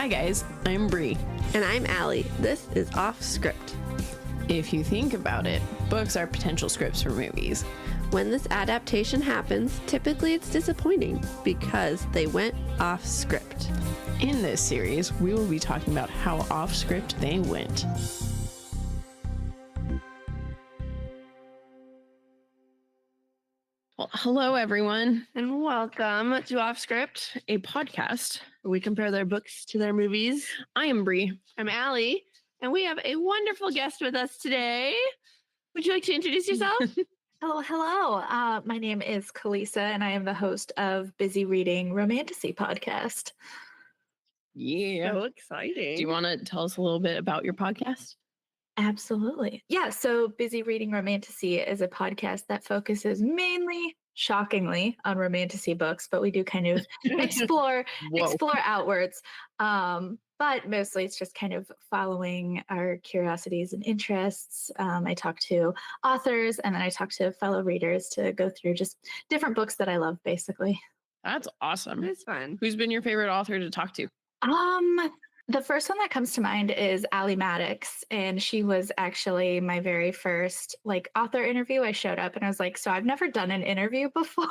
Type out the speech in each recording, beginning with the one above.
Hi guys, I'm Bri. And I'm Alli. This is Offscript. If you think about it, books are potential scripts for movies. When this adaptation happens, typically it's disappointing because they went off script. In this series, we will be talking about how off script they went. Well, hello everyone, And welcome to Offscript, a podcast where we compare their books to their movies. I am Bri. I'm Alli, and we have a wonderful guest with us today. Would you like to introduce yourself? Hello. My name is Kalisa, and I am the host of Busy Reading Romantasy podcast. Yeah. So exciting. Do you want to tell us a little bit about your podcast? Absolutely. Yeah. So Busy Reading Romantasy is a podcast that focuses mainly, shockingly, on romantasy books, but we do kind of explore outwards. But mostly it's just kind of following our curiosities and interests. I talk to authors and then I talk to fellow readers to go through just different books that I love, basically. That's awesome. It's fun. Who's been your favorite author to talk to? The first one that comes to mind is Allie Maddox, and she was actually my very first author interview. I showed up and I was like, so I've never done an interview before,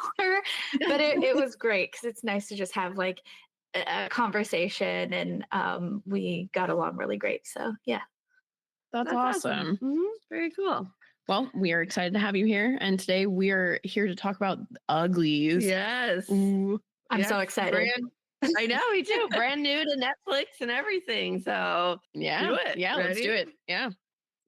but it was great because it's nice to just have a conversation, and we got along really great. So yeah. That's awesome. Mm-hmm. Very cool. Well, we are excited to have you here, and today we are here to talk about Uglies. Yes. Ooh. I'm so excited. I know, me too. Brand new to Netflix and everything. So Yeah. do it. Yeah, let's Ready? do it. Yeah.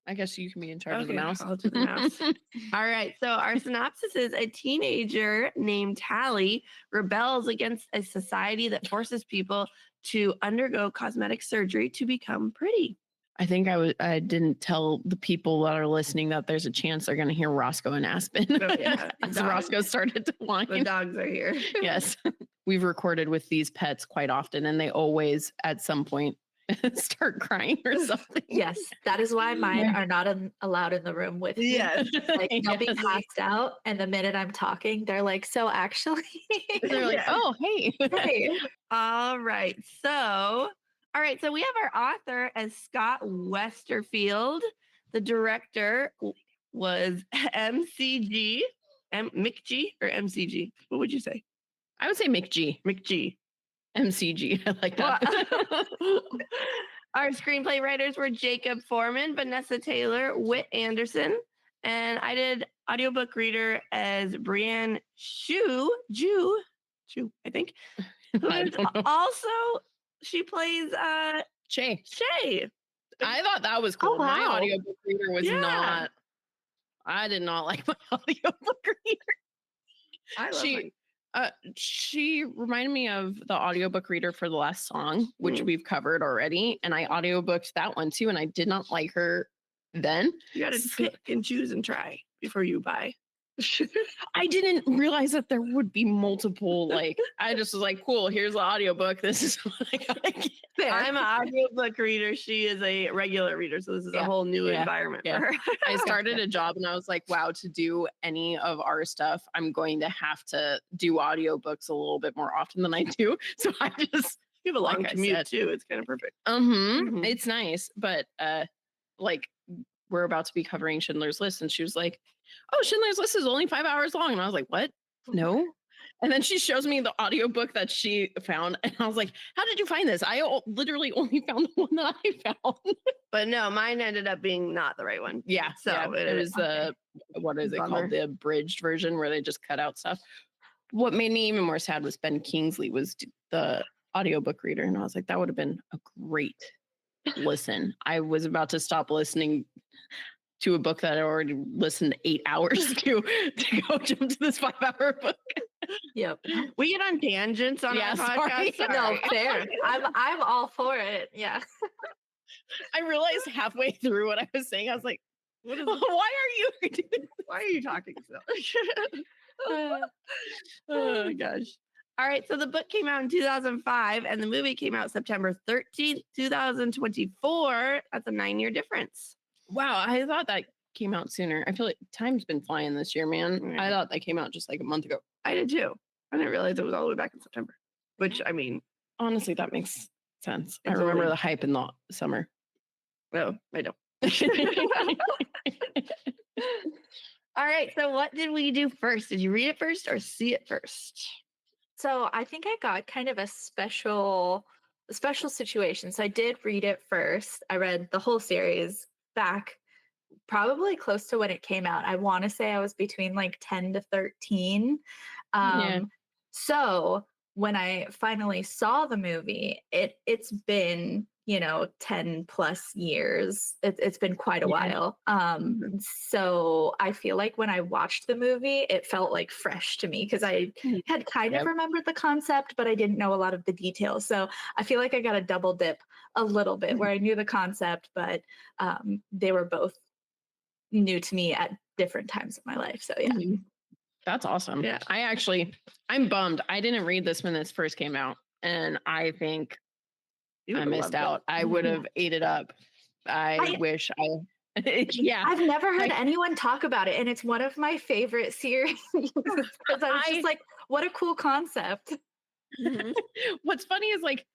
I guess you can be in charge of the mouse. I'll do the mouse. All right. So our synopsis is a teenager named Tally rebels against a society that forces people to undergo cosmetic surgery to become pretty. I think I didn't tell the people that are listening that there's a chance they're going to hear Roscoe and Aspen Oh, yeah. as Roscoe started to whine. The dogs are here. Yes. We've recorded with these pets quite often, and they always, at some point, start crying or something. Yes, that is why mine are not allowed in the room with me. Yes. They'll be Yes. passed out, and the minute I'm talking, they're like, so actually. They're like, Yeah. oh, hey. Hey. All right. So we have our author as Scott Westerfeld. The director was MCG. McG or MCG? What would you say? I would say McG. McG. MCG. I like that. Our screenplay writers were Jacob Foreman, Vanessa Taylor, Whit Anderson, and I did audiobook reader as Brianne Shu, I think. Who I is don't know. also, she plays Shay. Shay. I thought that was cool. Oh, My wow. audiobook reader was Yeah. not. I did not like my audiobook reader. I love She- She reminded me of the audiobook reader for The Last Song, which we've covered already. And I audiobooked that one too. And I did not like her then. You got to pick and choose and try before you buy. I didn't realize that there would be multiple, I just was like, cool, here's the audiobook. This is what I gotta get. I'm an audiobook reader. She is a regular reader. So this is a Yeah. whole new Yeah. environment Yeah. for her. I started a job and I was like, wow, to do any of our stuff, I'm going to have to do audiobooks a little bit more often than I do. So I just, You have a long Like I commute said. too. It's kind of perfect. Mm-hmm. It's nice. But we're about to be covering Schindler's List. And she was like, oh, Schindler's List is only 5 hours long. And I was like, what? No. And then she shows me the audiobook that she found. And I was like, how did you find this? I literally only found the one that I found. But no, mine ended up being not the right one. Yeah. So yeah, it was the, what is it Bummer. called? The abridged version where they just cut out stuff. What made me even more sad was Ben Kingsley was the audiobook reader. And I was like, that would have been a great listen. I was about to stop listening to a book that I already listened 8 hours to go jump to this 5-hour book. Yep. We get on tangents on Yeah, our sorry. podcast. No, Sorry. fair. I'm all for it. Yeah. I realized halfway through what I was saying, I was like, What is why are you doing Why are you talking so? Oh gosh. All right, so the book came out in 2005 and the movie came out September 13th, 2024. That's a 9-year difference. Wow, I thought that came out sooner. I feel like time's been flying this year, man. Yeah. I thought that came out just like a month ago. I did too. I didn't realize it was all the way back in September, which I mean, Honestly, that makes sense. It's I remember really- the hype in the summer. Oh, I don't. All right. So what did we do first? Did you read it first or see it first? So I think I got kind of a special situation. So I did read it first. I read the whole series back probably close to when it came out. I want to say I was between like 10 to 13. Yeah. So when I finally saw the movie, it's been, 10 plus years. It's been quite a while. So I feel like when I watched the movie, it felt like fresh to me because I had kind of remembered the concept, but I didn't know a lot of the details. So I feel like I got a double dip a little bit where I knew the concept, but they were both new to me at different times of my life. So yeah. That's awesome. Yeah. I'm bummed. I didn't read this when this first came out. And I think I missed out. I would have ate it up. I wish I yeah. I've never heard anyone talk about it, and it's one of my favorite series because I was just like, what a cool concept. What's funny is like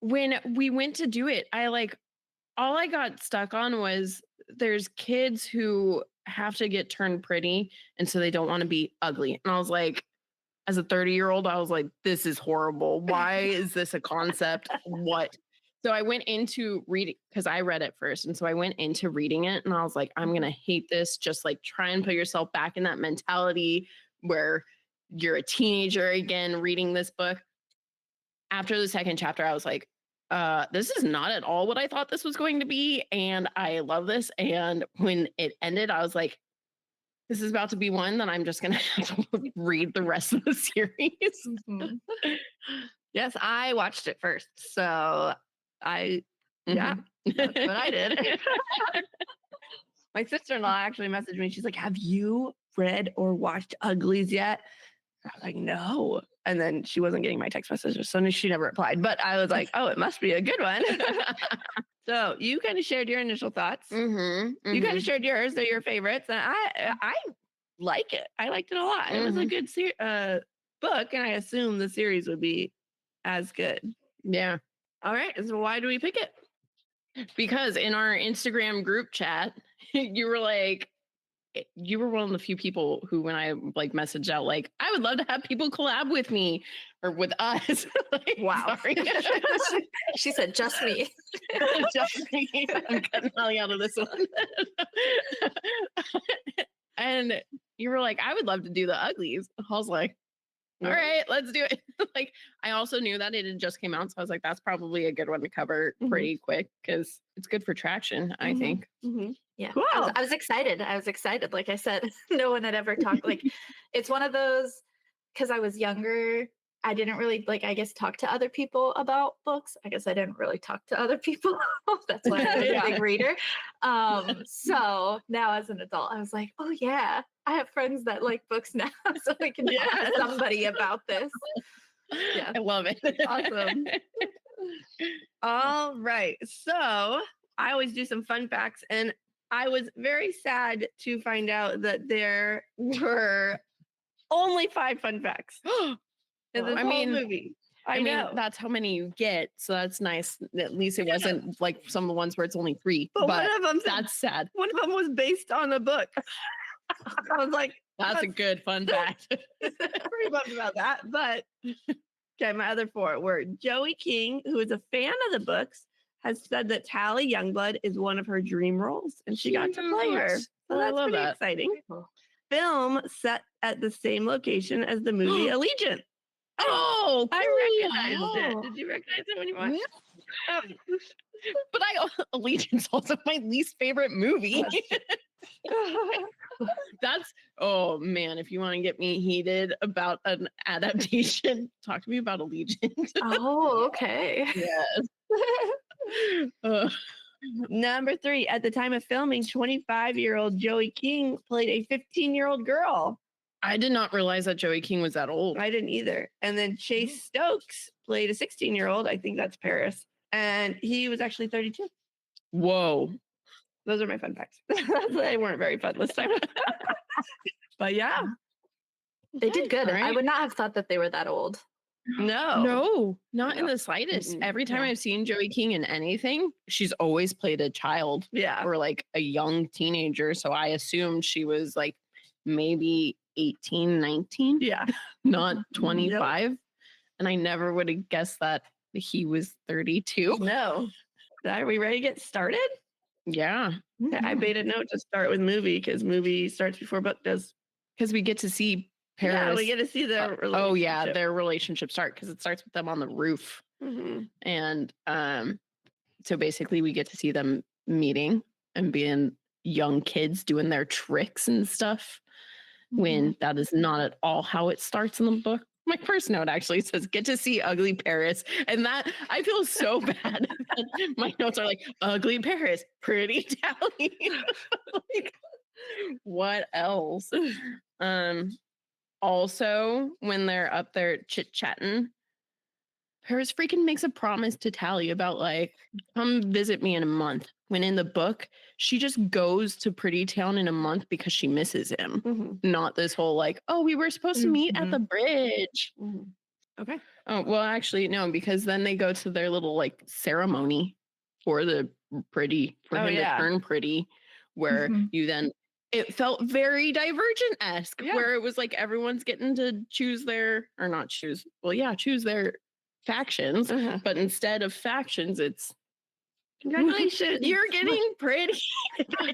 when we went to do it, all I got stuck on was there's kids who have to get turned pretty and so they don't want to be ugly. And I was like, as a 30-year-old, I was like, this is horrible. Why is this a concept? What? So I went into reading because I read it first. And so I went into reading it and I was like, I'm going to hate this. Just like try and put yourself back in that mentality where you're a teenager again, reading this book. After the second chapter, I was like, this is not at all what I thought this was going to be. And I love this. And when it ended, I was like, this is about to be one that I'm just going to have to read the rest of the series. Yes, I watched it first. So that's what I did. My sister-in-law actually messaged me. She's like, have you read or watched Uglies yet? I was like, no. And then she wasn't getting my text messages, so she never replied. But I was like, oh, it must be a good one. So you kind of shared your initial thoughts. You kind of shared yours. They're your favorites. And I like it. I liked it a lot. It was a good book, and I assume the series would be as good. Yeah. All right. So why do we pick it? Because in our Instagram group chat, you were one of the few people who, when I like messaged out, like, I would love to have people collab with me or with us. Like, Wow. Sorry. She said, just me. Just me. I'm cutting Molly out of this one. And you were like, I would love to do the Uglies. I was like, all right, let's do it. Like, I also knew that it had just came out. So I was like, that's probably a good one to cover pretty quick because it's good for traction, I think. Yeah. Cool. I was excited. Like I said, no one had ever talked. Like, it's one of those, because I was younger, I didn't really, I guess, talk to other people about books. I guess I didn't really talk to other people. That's why I was a big reader. So now as an adult, I was like, oh yeah, I have friends that like books now, so we can talk to somebody about this. Yeah. I love it. Awesome. All right. So I always do some fun facts, and I was very sad to find out that there were only 5 fun facts in this whole movie. I know. That's how many you get, so that's nice. At least it wasn't like some of the ones where it's only 3. But one of them, that's sad. One of them was based on a book. I was like, that's a good fun fact. Pretty bummed about that. But okay, my other 4 were Joey King, who is a fan of the books, has said that Tally Youngblood is one of her dream roles, and she got to play her. So that's pretty exciting. Film set at the same location as the movie Allegiant. Oh, cool. I recognized it. Did you recognize it when you watched it? But Allegiant's also my least favorite movie. Oh man, if you want to get me heated about an adaptation, talk to me about Allegiant. Oh, okay. Yes. Number 3, at the time of filming, 25-year-old Joey King played a 15-year-old girl. I did not realize that Joey King was that old. I didn't either. And then Chase Stokes played a 16-year-old. I think that's Paris. And he was actually 32. Whoa. Those are my fun facts. They weren't very fun this time. But yeah. They did good. Right. I would not have thought that they were that old. No. No, not in No. the slightest. Mm-mm. Every time Yeah. I've seen Joey King in anything, she's always played a child Yeah. or like a young teenager. So I assumed she was like maybe 18, 19, Yeah. not Mhm. 25. And I never would have guessed that he was 32. No. Are we ready to get started? Yeah, Okay, I Mhm. made a note to start with movie because movie starts before book does. because we get to see Paris. Yeah, we get to see their oh yeah, relationship. their relationship start because it starts with them on the roof. Mhm. And so basically we get to see them meeting and being young kids doing their tricks and stuff, when that is not at all how it starts in the book. My first note actually says get to see ugly Paris, and that I feel so bad that my notes are like ugly Paris, pretty Tally. Like, what else? Also, when they're up there chit-chatting, Paris freaking makes a promise to Tally about like, come visit me in a month. When in the book, she just goes to Pretty Town in a month because she misses him. Mhm. Not this whole like, oh, we were supposed to meet at the bridge. Mhm. Okay. Oh, well, actually, no, because then they go to their little like ceremony for the pretty, for Oh, him yeah. to turn pretty, where Mhm. you then, it felt very Divergent-esque, Yeah. where it was like everyone's getting to choose their, or not choose, well, yeah, choose their factions, Uh-huh. but instead of factions, it's Congratulations. you're getting pretty. I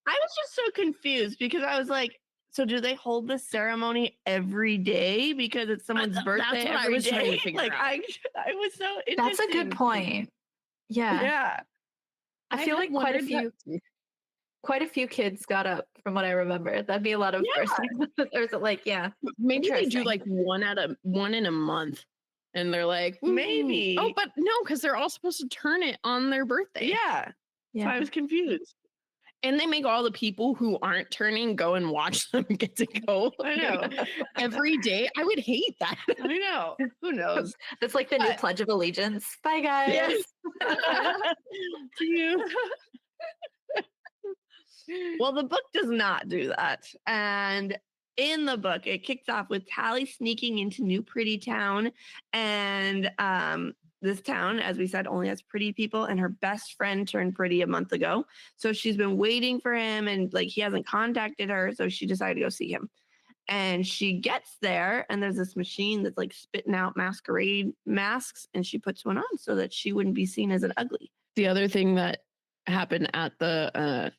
was just so confused because I was like, so do they hold this ceremony every day because it's someone's That's birthday what I every was trying to day? figure Like out. I was so interested. That's a good point. Yeah. Yeah. I feel had like quite a wondered few that- quite a few kids got up from what I remember. That'd be a lot of Yeah. first. Or is it like, yeah. Maybe they do Interesting. like one in a month, and they're like, "Woo." Maybe. Oh, but no, because they're all supposed to turn it on their birthday. Yeah. So Yeah. I was confused. And they make all the people who aren't turning go and watch them get to go. I know. Every day. I would hate that. I know. Who knows? That's like the new But- Pledge of Allegiance. Bye guys. Yes. To you. Well, the book does not do that. And in the book, it kicks off with Tally sneaking into New Pretty Town. And this town, as we said, only has pretty people. And her best friend turned pretty a month ago. So she's been waiting for him and like he hasn't contacted her. So she decided to go see him. And she gets there and there's this machine that's like spitting out masquerade masks. And she puts one on so that she wouldn't be seen as an ugly. The other thing that happened at the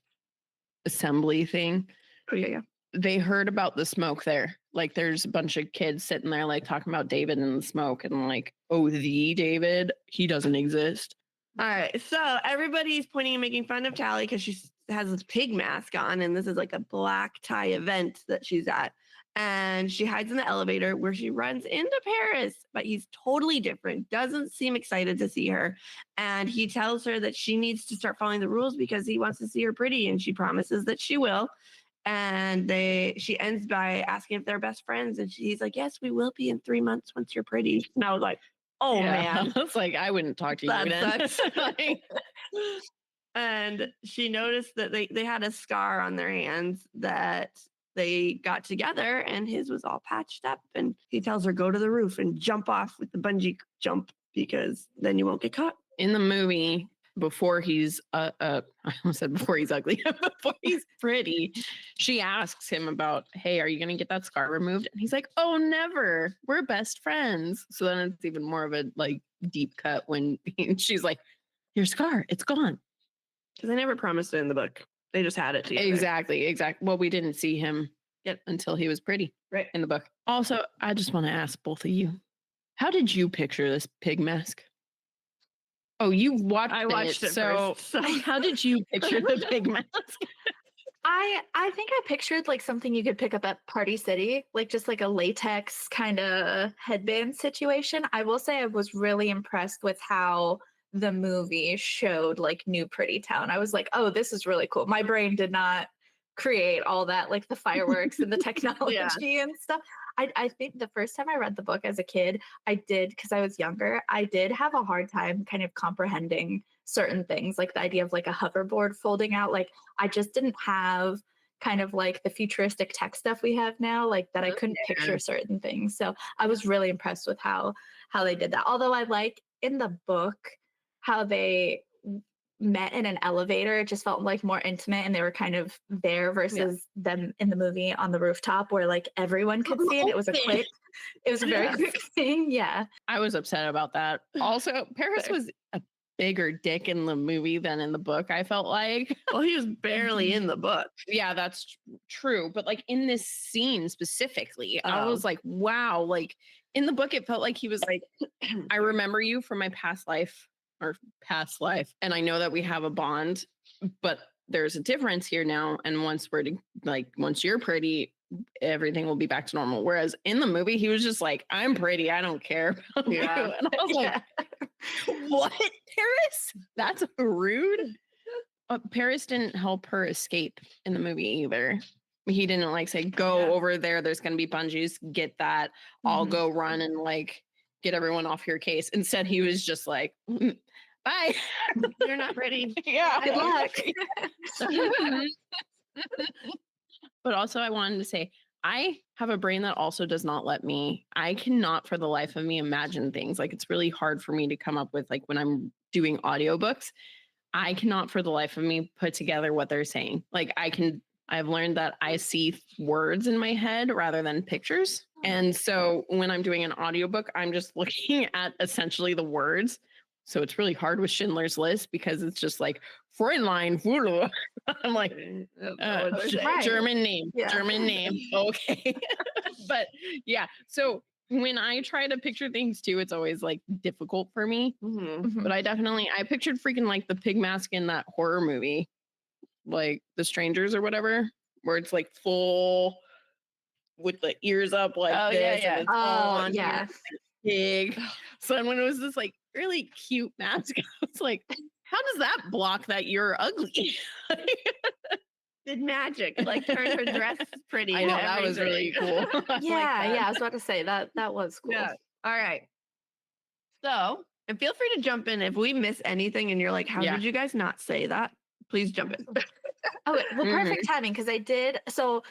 assembly thing, Oh, yeah. they heard about the smoke there. Like there's a bunch of kids sitting there like talking about David and the smoke and like, oh, the David, he doesn't exist. All right. So everybody's pointing and making fun of Tally because she has this pig mask on, and this is like a black tie event that she's at. And she hides in the elevator where she runs into Paris, but he's totally different, doesn't seem excited to see her. And he tells her that she needs to start following the rules because he wants to see her pretty, and she promises that she will. And she ends by asking if they're best friends. And he's like, yes, we will be in 3 months once you're pretty. And I was like, oh, man. I was like, I wouldn't talk to you That then. sucks. Like, And she noticed that they had a scar on their hands that they got together, and his was all patched up. And he tells her, go to the roof and jump off with the bungee jump because then you won't get caught. in the movie, before he's I almost said before he's ugly, before he's pretty, she asks him about, hey, are you gonna get that scar removed? And he's like, oh, never. We're best friends. So then it's even more of a like deep cut when she's like, your scar, it's gone. Because they never promised it in the book. They just had it together. Exactly. Well, we didn't see him Yep. until he was pretty Right. in the book. Also, I just want to ask both of you, how did you picture this pig mask? Oh, you watched I watched it so first, so- how did you picture the pig mask? I think I pictured like something you could pick up at Party City, like just like a latex kind of headband situation. I will say I was really impressed with how the movie showed like New Pretty Town. I was like, oh, this is really cool. My brain did not create all that, like the fireworks and the technology and stuff. I think the first time I read the book as a kid, I did, because I was younger, I did have a hard time kind of comprehending certain things, like the idea of like a hoverboard folding out. Like I just didn't have kind of like the futuristic tech stuff we have now, like that I couldn't picture certain things. So I was really impressed with how they did that. Although I like in the book how they met in an elevator. It just felt like more intimate and they were kind of there versus them in the movie on the rooftop where like everyone could see it. It was a very quick thing. Yeah. I was upset about that. Also, Paris was a bigger dick in the movie than in the book, I felt like. Well, he was barely in the book. Yeah, that's true. But like in this scene specifically, I was like, wow, like in the book, it felt like he was like, I remember you from my past life. And I know that we have a bond, but there's a difference here now. And once you're pretty, everything will be back to normal. Whereas in the movie, he was just like, I'm pretty. I don't care about you. And I was like, what, Paris? That's rude. Paris didn't help her escape in the movie either. He didn't like say, go over there. There's going to be bungees. Get that. I'll go run and like get everyone off your case. Instead, he was just like, bye. You're not pretty. Yeah. Good luck. But also I wanted to say, I have a brain that also does not let me, I cannot for the life of me imagine things. Like it's really hard for me to come up with, like when I'm doing audiobooks, I cannot for the life of me put together what they're saying. Like I've learned that I see words in my head rather than pictures. And so when I'm doing an audiobook, I'm just looking at essentially the words. So it's really hard with Schindler's List because it's just like Fräulein. I'm like, German name, German name. Okay. But yeah, so when I try to picture things too, it's always like difficult for me. But I pictured freaking like the pig mask in that horror movie, like The Strangers or whatever, where it's like full with the ears up like this. Yeah. And it's all on pig. So when it was this like really cute mask, I was like, how does that block that you're ugly? Did magic, like turned her dress pretty. I know, that was really cool. I was about to say that was cool. Yeah. All right. So, and feel free to jump in if we miss anything and you're like, how did you guys not say that? Please jump in. Oh, well, perfect timing because I did. So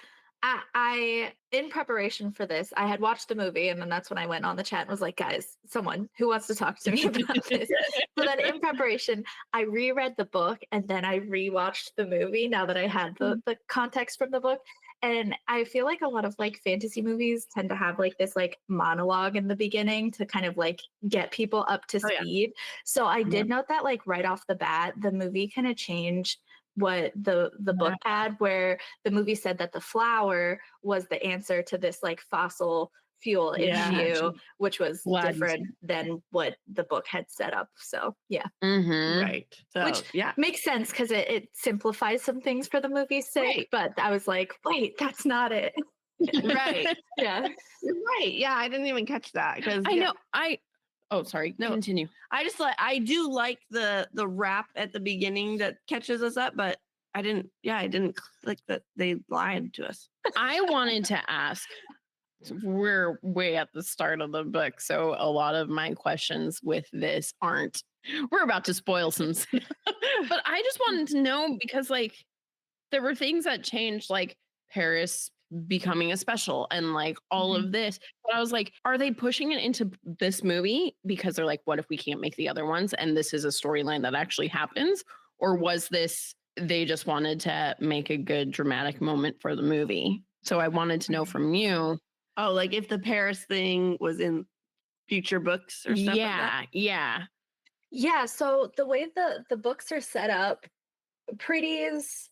I in preparation for this, I had watched the movie and then that's when I went on the chat and was like, guys, someone who wants to talk to me about this. So then in preparation, I reread the book and then I rewatched the movie now that I had the context from the book. And I feel like a lot of like fantasy movies tend to have like this like monologue in the beginning to kind of like get people up to speed. So I did note that like right off the bat, the movie kind of changed what the book had, where the movie said that the flower was the answer to this like fossil fuel issue, which was different than what the book had set up. So right. So which makes sense because it simplifies some things for the movie's sake. But I was like, wait, that's not it. Right. Yeah. You're right. Yeah, I didn't even catch that because I know. Oh, sorry. No, continue. I do like the rap at the beginning that catches us up, but I didn't click that they lied to us. I wanted to ask, we're way at the start of the book, so a lot of my questions with this we're about to spoil some stuff. But I just wanted to know because like there were things that changed, like Paris becoming a special and like all of this. But I was like, are they pushing it into this movie because they're like, what if we can't make the other ones and this is a storyline that actually happens? Or was this they just wanted to make a good dramatic moment for the movie? So I wanted to know from you. Oh, like if the Paris thing was in future books or stuff like that? Yeah, so the way the books are set up, pretties,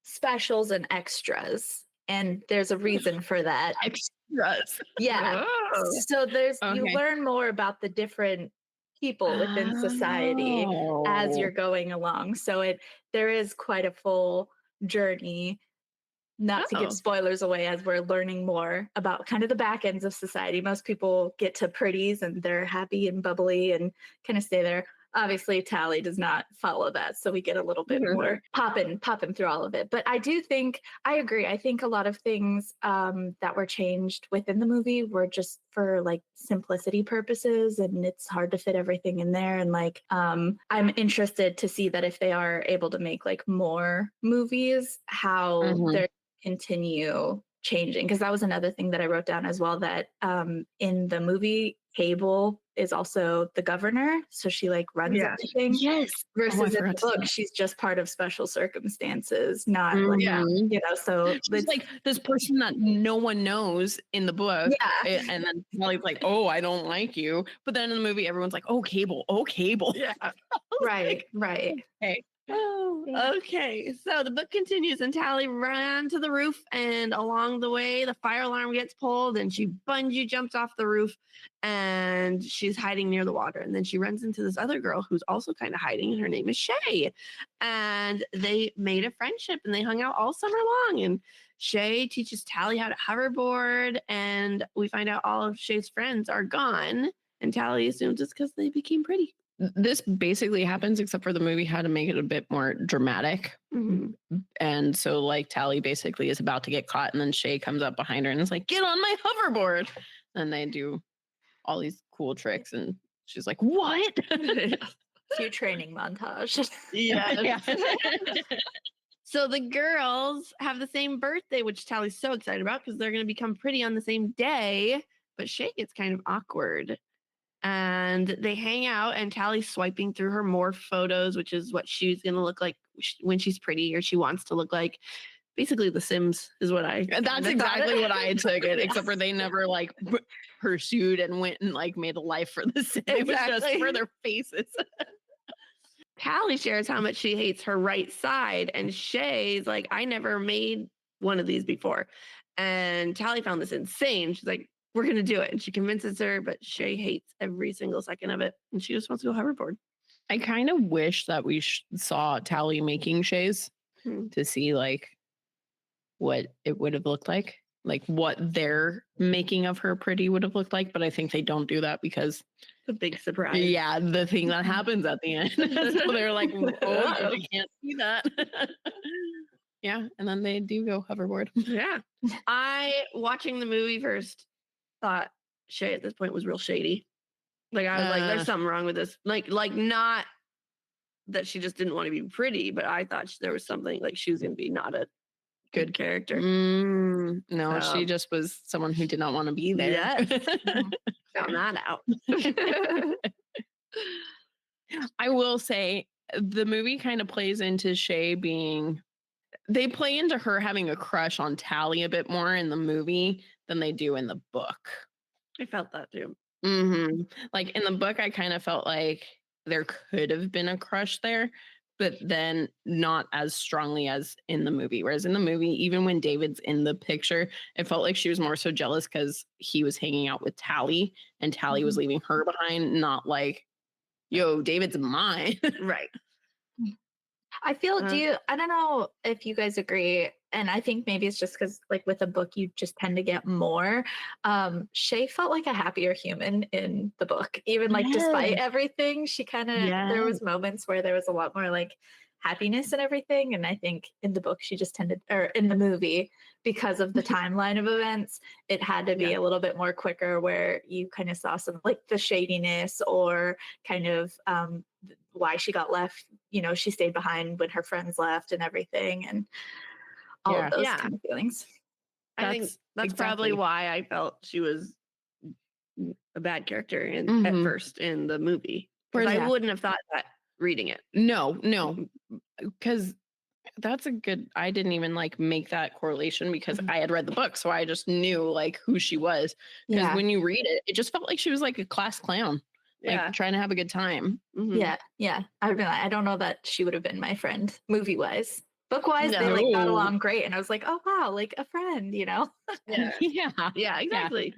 specials, and extras. And there's a reason for that. Extras. Yeah. Oh. So you learn more about the different people within society as you're going along. So there is quite a full journey, not to give spoilers away as we're learning more about kind of the back ends of society. Most people get to pretties and they're happy and bubbly and kind of stay there. Obviously, Tally does not follow that, so we get a little bit more popping through all of it. But I agree. I think a lot of things that were changed within the movie were just for like simplicity purposes, and it's hard to fit everything in there. And like, I'm interested to see that if they are able to make like more movies, how they're continue changing, because that was another thing that I wrote down as well, that in the movie, Cable is also the governor, so she like runs Yeah. everything. Yes. Versus in the forgot to say book, that. she's just part of special circumstances, not like Yeah. Mhm. so She's like this person that no one knows in the book. yeah, And then Molly's like, oh, I don't like you. But then in the movie, everyone's like, oh, Cable. Oh, Cable. Yeah. right. Hey. Oh, Yeah. okay. So the book continues, and Tally ran to the roof, and along the way, the fire alarm gets pulled, and she bungee jumps off the roof, and she's hiding near the water. And then she runs into this other girl who's also kind of hiding, and her name is Shay. And they made a friendship, and they hung out all summer long. And Shay teaches Tally how to hoverboard, and we find out all of Shay's friends are gone. And Tally assumes it's because they became pretty. This basically happens, except for the movie had to make it a bit more dramatic. Mhm. And so, like, Tally basically is about to get caught, and then Shay comes up behind her and is like, get on my hoverboard. And they do all these cool tricks, and she's like, what? Cute training montage. Yeah. So the girls have the same birthday, which Tally's so excited about because they're going to become pretty on the same day. But Shay gets kind of awkward. And they hang out, and Tally's swiping through her morph photos, which is what she's going to look like when she's pretty, or she wants to look like. Basically, The Sims is what I. That's kinda thought exactly it. what I took it, Yeah. except for they never like pursued and went and like made a life for the Sims. It was just Exactly. for their faces. Tally shares how much she hates her right side, and Shay's like, I never made one of these before. And Tally found this insane. She's like, we're going to do it. And she convinces her, but Shay hates every single second of it. And she just wants to go hoverboard. I kind of wish that we saw Tally making Shays to see like what it would have looked like what their making of her pretty would have looked like. But I think they don't do that because It's a big surprise. yeah, the thing that happens at the end. So they're like, oh, I can't see that. Yeah, and then they do go hoverboard. Yeah. I, watching the movie first, thought Shay at this point was real shady. Like, I was like, there's something wrong with this. Like not that she just didn't want to be pretty, but I thought there was something, like she was going to be not a good character. No, she just was someone who did not want to be there. Yes. Found that out. I will say the movie kind of plays into Shay being, they play into her having a crush on Tally a bit more in the movie than they do in the book. I felt that too. Like in the book, I kind of felt like there could have been a crush there, but then not as strongly as in the movie. Whereas in the movie, even when David's in the picture, it felt like she was more so jealous because he was hanging out with Tally and Tally was leaving her behind, not like, yo, David's mine. Right. I feel, I don't know if you guys agree, and I think maybe it's just because like with a book, you just tend to get more. Shay felt like a happier human in the book, even like despite everything, she kind of, there was moments where there was a lot more like happiness and everything. And I think in the book, she just tended, or in the movie, because of the timeline of events, it had to be a little bit more quicker where you kind of saw some like the shadiness or kind of why she got left. You know, she stayed behind when her friends left and everything, and all of those kind of feelings. I think that's probably why I felt she was a bad character at first in the movie. Because I wouldn't have thought that reading it. No, because that's a good, I didn't even like make that correlation because I had read the book, so I just knew like who she was. Because when you read it, it just felt like she was like a class clown, like trying to have a good time. Yeah. I don't know that she would have been my friend movie wise. Book wise, they like got along great, and I was like, oh wow, like a friend, you know? Yeah, exactly.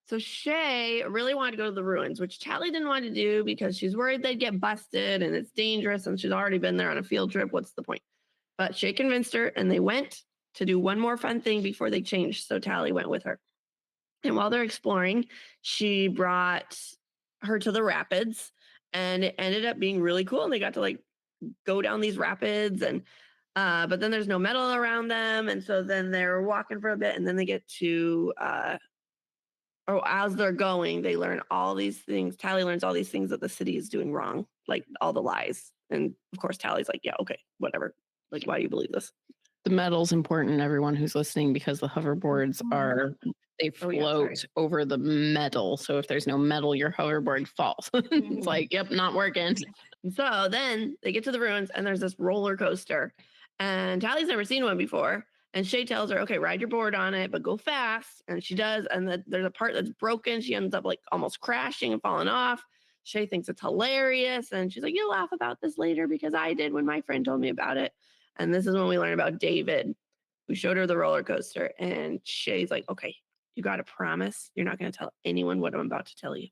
So Shay really wanted to go to the ruins, which Tally didn't want to do because she's worried they'd get busted and it's dangerous, and she's already been there on a field trip. What's the point? But Shay convinced her, and they went to do one more fun thing before they changed. So Tally went with her. And while they're exploring, she brought her to the rapids, and it ended up being really cool. And they got to like go down these rapids, and but then there's no metal around them. And so then they're walking for a bit, and then they get to as they're going, they learn all these things. Tally learns all these things that the city is doing wrong, like all the lies. And of course, Tally's like, yeah, okay, whatever. Like, why do you believe this? The metal's important, everyone who's listening, because the hoverboards are, they Oh, yeah, sorry. float over the metal. So if there's no metal, your hoverboard falls. It's like, yep, not working. So then they get to the ruins and there's this roller coaster. And Tally's never seen one before. And Shay tells her, okay, ride your board on it, but go fast. And she does. And there's a part that's broken. She ends up like almost crashing and falling off. Shay thinks it's hilarious. And she's like, you'll laugh about this later because I did when my friend told me about it. And this is when we learn about David, who showed her the roller coaster. And Shay's like, okay, you got to promise you're not going to tell anyone what I'm about to tell you.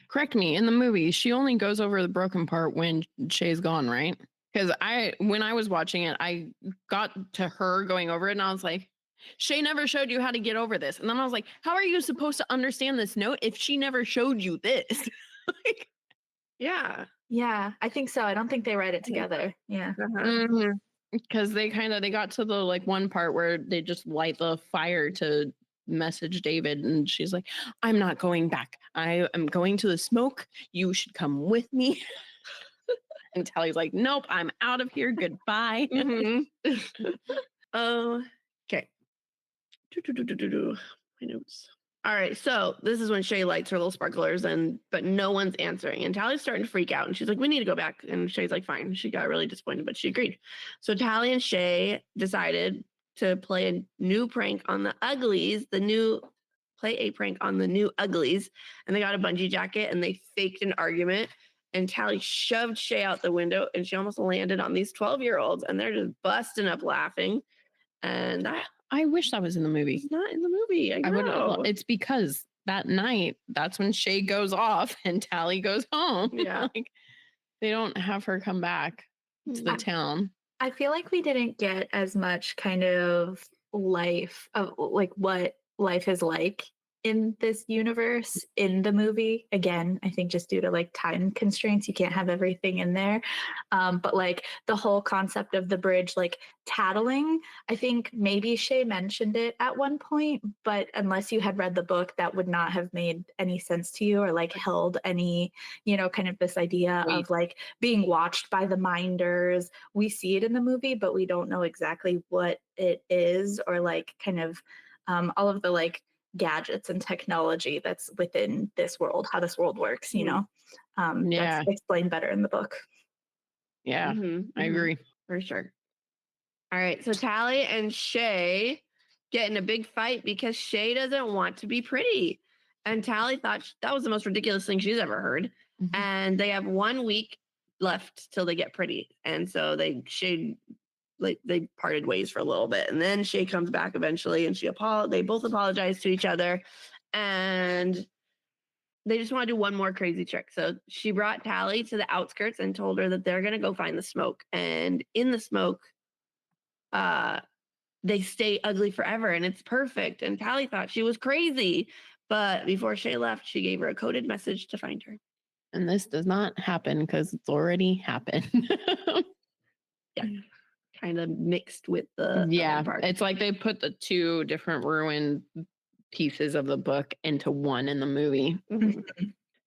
Correct me, in the movie, she only goes over the broken part when Shay's gone, right? Because when I was watching it, I got to her going over it and I was like, Shay never showed you how to get over this. And then I was like, how are you supposed to understand this note if she never showed you this? Like, yeah. Yeah, I think so. I don't think they read it together. Yeah. because they got to the like one part where they just light the fire to message David, and she's like, I'm not going back. I am going to the smoke. You should come with me. And Tally's like, nope, I'm out of here. Goodbye. Okay. My notes. All right, so this is when Shay lights her little sparklers, but no one's answering. And Tally's starting to freak out. And she's like, we need to go back. And Shay's like, fine. She got really disappointed, but she agreed. So Tally and Shay decided to play a new prank on the Uglies, play a prank on the new Uglies. And they got a bungee jacket and they faked an argument. And Tally shoved Shay out the window and she almost landed on these 12-year-olds. And they're just busting up laughing. And I wish that was in the movie. it's not in the movie. I know. It's because that night, that's when Shay goes off and Tally goes home. Yeah. Like, they don't have her come back to the town. I feel like we didn't get as much kind of life of like what life is like in this universe in the movie. Again, I think just due to like time constraints, you can't have everything in there. But like the whole concept of the bridge, like tattling, I think maybe Shay mentioned it at one point, but unless you had read the book, that would not have made any sense to you or like held any, kind of this idea of like being watched by the minders. We see it in the movie, but we don't know exactly what it is or like kind of all of the like gadgets and technology that's within this world, how this world works, that's explained better in the book. Yeah, I agree. For sure. All right, so Tally and Shay get in a big fight because Shay doesn't want to be pretty. And Tally thought that was the most ridiculous thing she's ever heard. And they have 1 week left till they get pretty. And so they parted ways for a little bit, and then Shay comes back eventually, and they both apologize to each other, and they just want to do one more crazy trick. So she brought Tally to the outskirts and told her that they're going to go find the smoke, and in the smoke, they stay ugly forever, and it's perfect. And Tally thought she was crazy, but before Shay left, she gave her a coded message to find her. And this does not happen because it's already happened. Yeah. Kind of mixed with the part. It's like they put the two different ruined pieces of the book into one in the movie.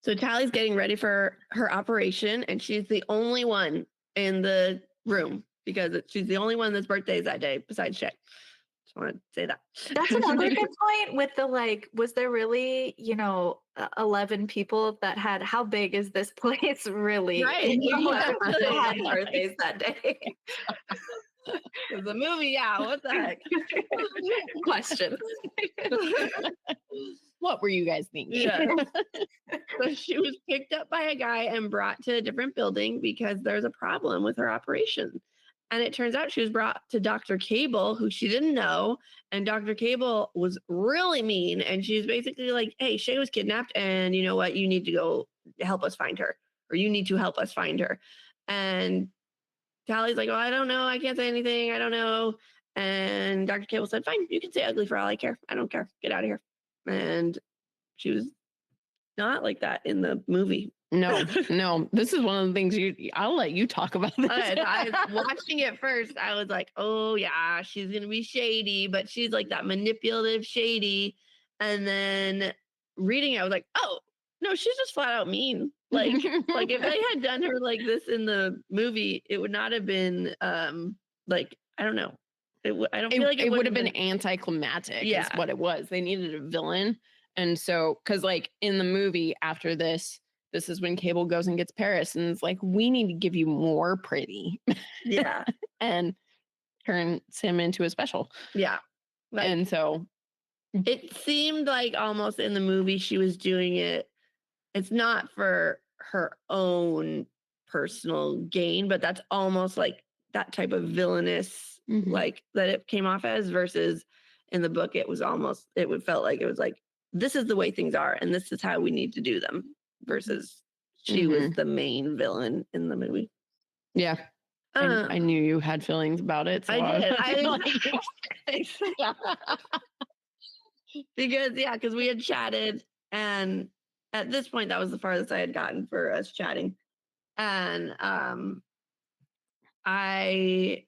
So Tally's getting ready for her operation, and she's the only one in the room because she's the only one that's birthday is that day besides Shay. Just want to say that. That's another good point with the like, was there really 11 people that had, how big is this place really? Right. Had birthdays that day. The movie, what the heck? Question. What were you guys thinking? Yeah. So she was picked up by a guy and brought to a different building because there's a problem with her operation. And it turns out she was brought to Dr. Cable, who she didn't know. And Dr. Cable was really mean. And she's basically like, hey, Shay was kidnapped. And you know what? You need to go help us find her. Or you need to help us find her. And Tally's like, oh, I don't know. I can't say anything. I don't know. And Dr. Cable said, fine, you can say ugly for all I care. I don't care. Get out of here. And she was not like that in the movie. No. This is one of the things I'll let you talk about this. I was watching it first. I was like, oh yeah, she's going to be shady, but she's like that manipulative shady. And then reading it, I was like, oh no, she's just flat out mean. Like if they had done her like this in the movie, it would not have been like, I don't know. I don't It, feel like it would have would've been anticlimactic is Yeah. what it was. They needed a villain. And so, because like in the movie after this is when Cable goes and gets Paris and it's like, we need to give you more pretty Yeah. and turns him into a special. Yeah. Like, And so, it seemed like almost in the movie she was doing it. It's not for her own personal gain, but that's almost like that type of villainous, Mhm. like that it came off as, versus in the book, it was almost, felt like it was like, this is the way things are and this is how we need to do them, versus she was the main villain in the movie. yeah, I knew you had feelings about it. So I did. I because we had chatted, and at this point, that was the farthest I had gotten for us chatting, and I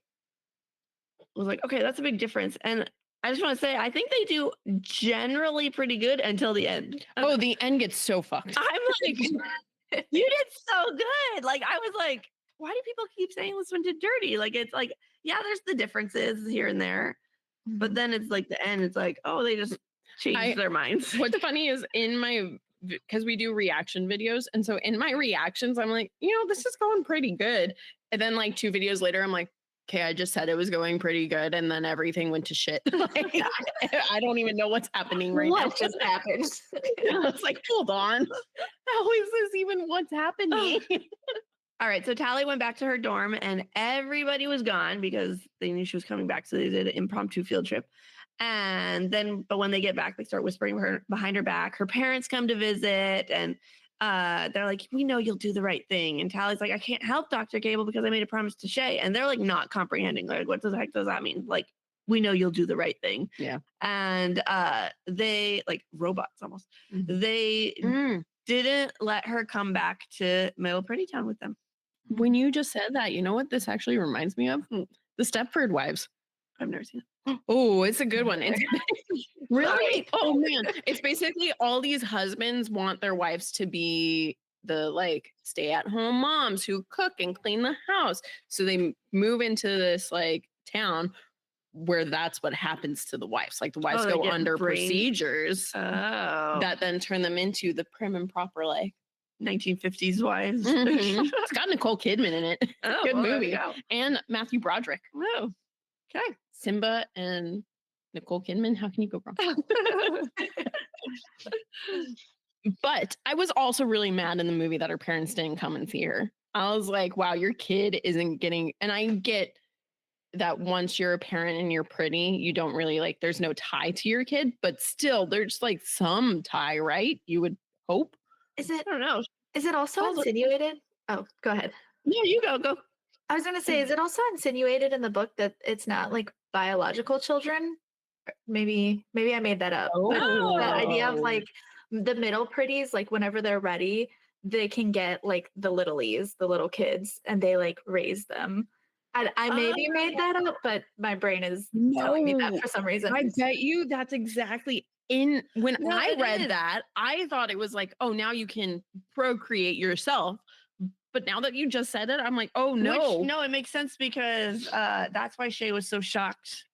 was like, okay, that's a big difference, and I just want to say, I think they do generally pretty good until the end. oh, the end gets so fucked. I'm like, you did so good. Like, I was like, why do people keep saying this one did dirty? Like, it's like, yeah, there's the differences here and there, but then it's like the end. It's like, oh, they just changed their minds. What's funny is in my, because we do reaction videos, and so in my reactions, I'm like, this is going pretty good. And then like 2 videos later, I'm like, okay, I just said it was going pretty good, and then everything went to shit. Like, I don't even know what's happening right now. What just happened? I was like, hold on. How is this even what's happening? All right, so Tally went back to her dorm and everybody was gone because they knew she was coming back. So they did an impromptu field trip. And then, but when they get back, they start whispering her behind her back. Her parents come to visit and they're like, we know you'll do the right thing. And Tally's like, I can't help Dr. Cable because I made a promise to Shay. And they're like not comprehending. Like, what the heck does that mean? Like, we know you'll do the right thing. Yeah. And they, like robots almost, they didn't let her come back to Middle Pretty Town with them. When you just said that, you know what this actually reminds me of? The Stepford Wives. I've never seen it. Oh, it's a good one. It's really? Sorry. Oh man. It's basically all these husbands want their wives to be the like stay-at-home moms who cook and clean the house. So they move into this like town where that's what happens to the wives. Like the wives go under procedures that then turn them into the prim and proper like 1950s wives. It's got Nicole Kidman in it. Oh, Good well, movie. And Matthew Broderick. Oh, okay. Simba and Nicole Kidman. How can you go wrong? But I was also really mad in the movie that her parents didn't come and see her. I was like, wow, your kid isn't getting, and I get that once you're a parent and you're pretty, you don't really like, there's no tie to your kid, but still there's like some tie, right? You would hope. Is it? I don't know. Is it also insinuated? Oh, go ahead. No, you go. I was going to say, is it also insinuated in the book that it's not like biological children? Maybe I made that up. But the idea of like the middle pretties, like whenever they're ready, they can get like the littlies, the little kids, and they like raise them. I maybe made that up, but my brain is telling me that for some reason. I bet you that's exactly when I read that, I thought it was like, oh, now you can procreate yourself. But now that you just said it, I'm like, oh no. No, it makes sense because that's why Shay was so shocked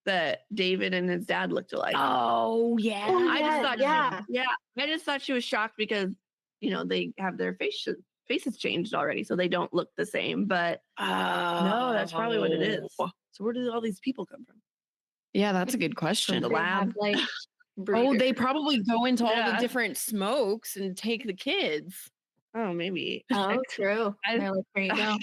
that David and his dad looked alike. Oh yeah. I just thought she was shocked because they have their faces changed already, so they don't look the same. But no, that's probably what it is. So where do all these people come from? Yeah, that's a good question. From the lab. They probably go into all the different smokes and take the kids. Oh, maybe. Oh, true. They're like, here you go.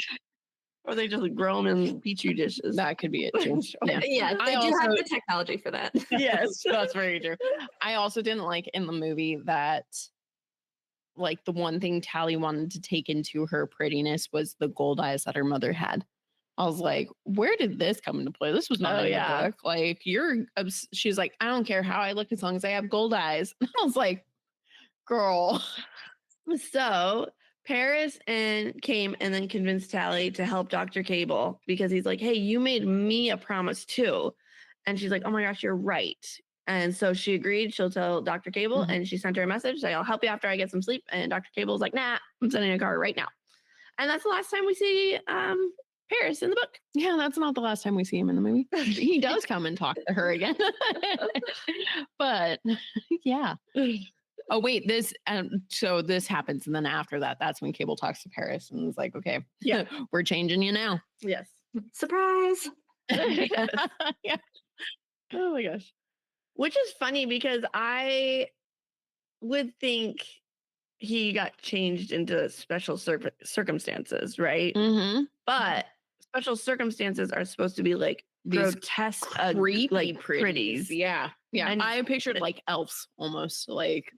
Or they just grow them in petri dishes. That could be it too. Yeah, they do have the technology for that. Yes, that's very true. I also didn't like in the movie that like the one thing Tally wanted to take into her prettiness was the gold eyes that her mother had. I was like, where did this come into play? This was not in the book. Like she's like, I don't care how I look as long as I have gold eyes. I was like, girl. So Paris came and then convinced Tally to help Dr. Cable because he's like, hey, you made me a promise too. And she's like, oh my gosh, you're right. And so she agreed. She'll tell Dr. Cable and she sent her a message saying, I'll help you after I get some sleep. And Dr. Cable's like, nah, I'm sending a car right now. And that's the last time we see Paris in the book. Yeah, that's not the last time we see him in the movie. He does come and talk to her again. But yeah. Oh wait, so this happens, and then after that, that's when Cable talks to Paris and is like, "Okay, Yeah. we're changing you now." Yes. Surprise. Yeah. Oh my gosh. Which is funny because I would think he got changed into special circumstances, right? Mm-hmm. But special circumstances are supposed to be like These grotesque, creepy like pretties. Yeah. Yeah. And- I pictured like elves almost, like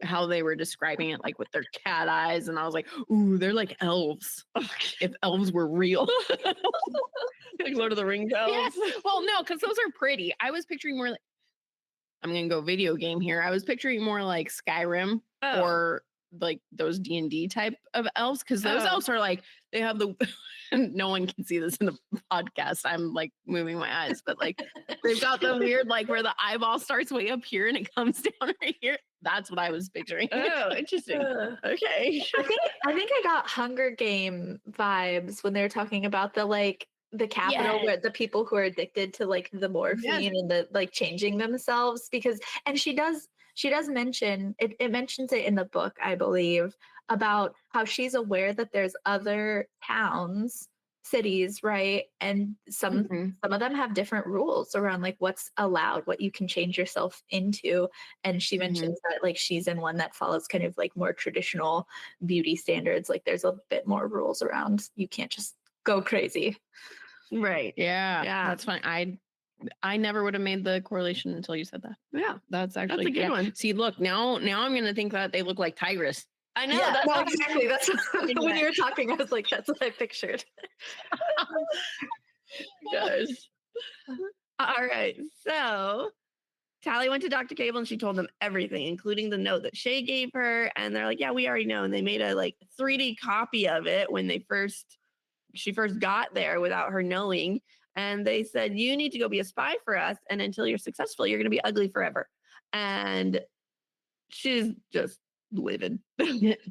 how they were describing it, like with their cat eyes. And I was like, ooh, they're like elves. If elves were real. like Lord of the Rings elves. Yes. Well, no, because those are pretty. I was picturing more like, I'm going to go video game here. I was picturing more like Skyrim or like those D&D type of elves, because those elves are like, they have the no one can see this in the podcast, I'm like moving my eyes, but like they've got the weird like where the eyeball starts way up here and it comes down right here. That's what I was picturing. Oh, interesting. Okay. I think I got Hunger Game vibes when they were talking about the capital where the people who are addicted to like the morphine and the like changing themselves, because and she does mention it mentions it in the book, I believe, about how she's aware that there's other towns, cities, right? And some of them have different rules around like what's allowed, what you can change yourself into. And she mentions that like she's in one that follows kind of like more traditional beauty standards. Like there's a bit more rules around. You can't just go crazy. Right. Yeah. That's fine. I never would have made the correlation until you said that. Yeah. That's actually a good one. See, look, now I'm going to think that they look like tigress. I know. Yeah, That's exactly. That's when you were talking, I was like, that's what I pictured. Gosh. All right. So Tally went to Dr. Cable and she told them everything, including the note that Shay gave her. And they're like, yeah, we already know. And they made a like 3D copy of it when she first got there without her knowing. And they said, you need to go be a spy for us. And until you're successful, you're going to be ugly forever. And she's just livid.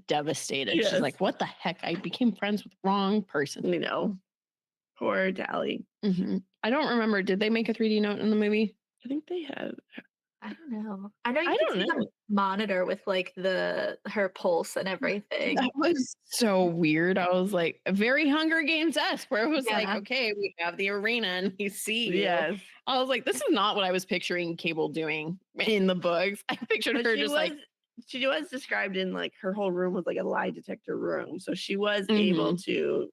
Devastated. Yes. She's like, what the heck? I became friends with the wrong person. You know, poor Tally. I don't remember. Did they make a 3D note in the movie? I think they have. I don't know. I know you can see the monitor with like her pulse and everything. That was so weird. I was like, very Hunger Games-esque, where it was like, okay, we have the arena and we see you. Yes. I was like, this is not what I was picturing Cable doing in the books. I pictured her just like. She was described in like her whole room was like a lie detector room. So she was able to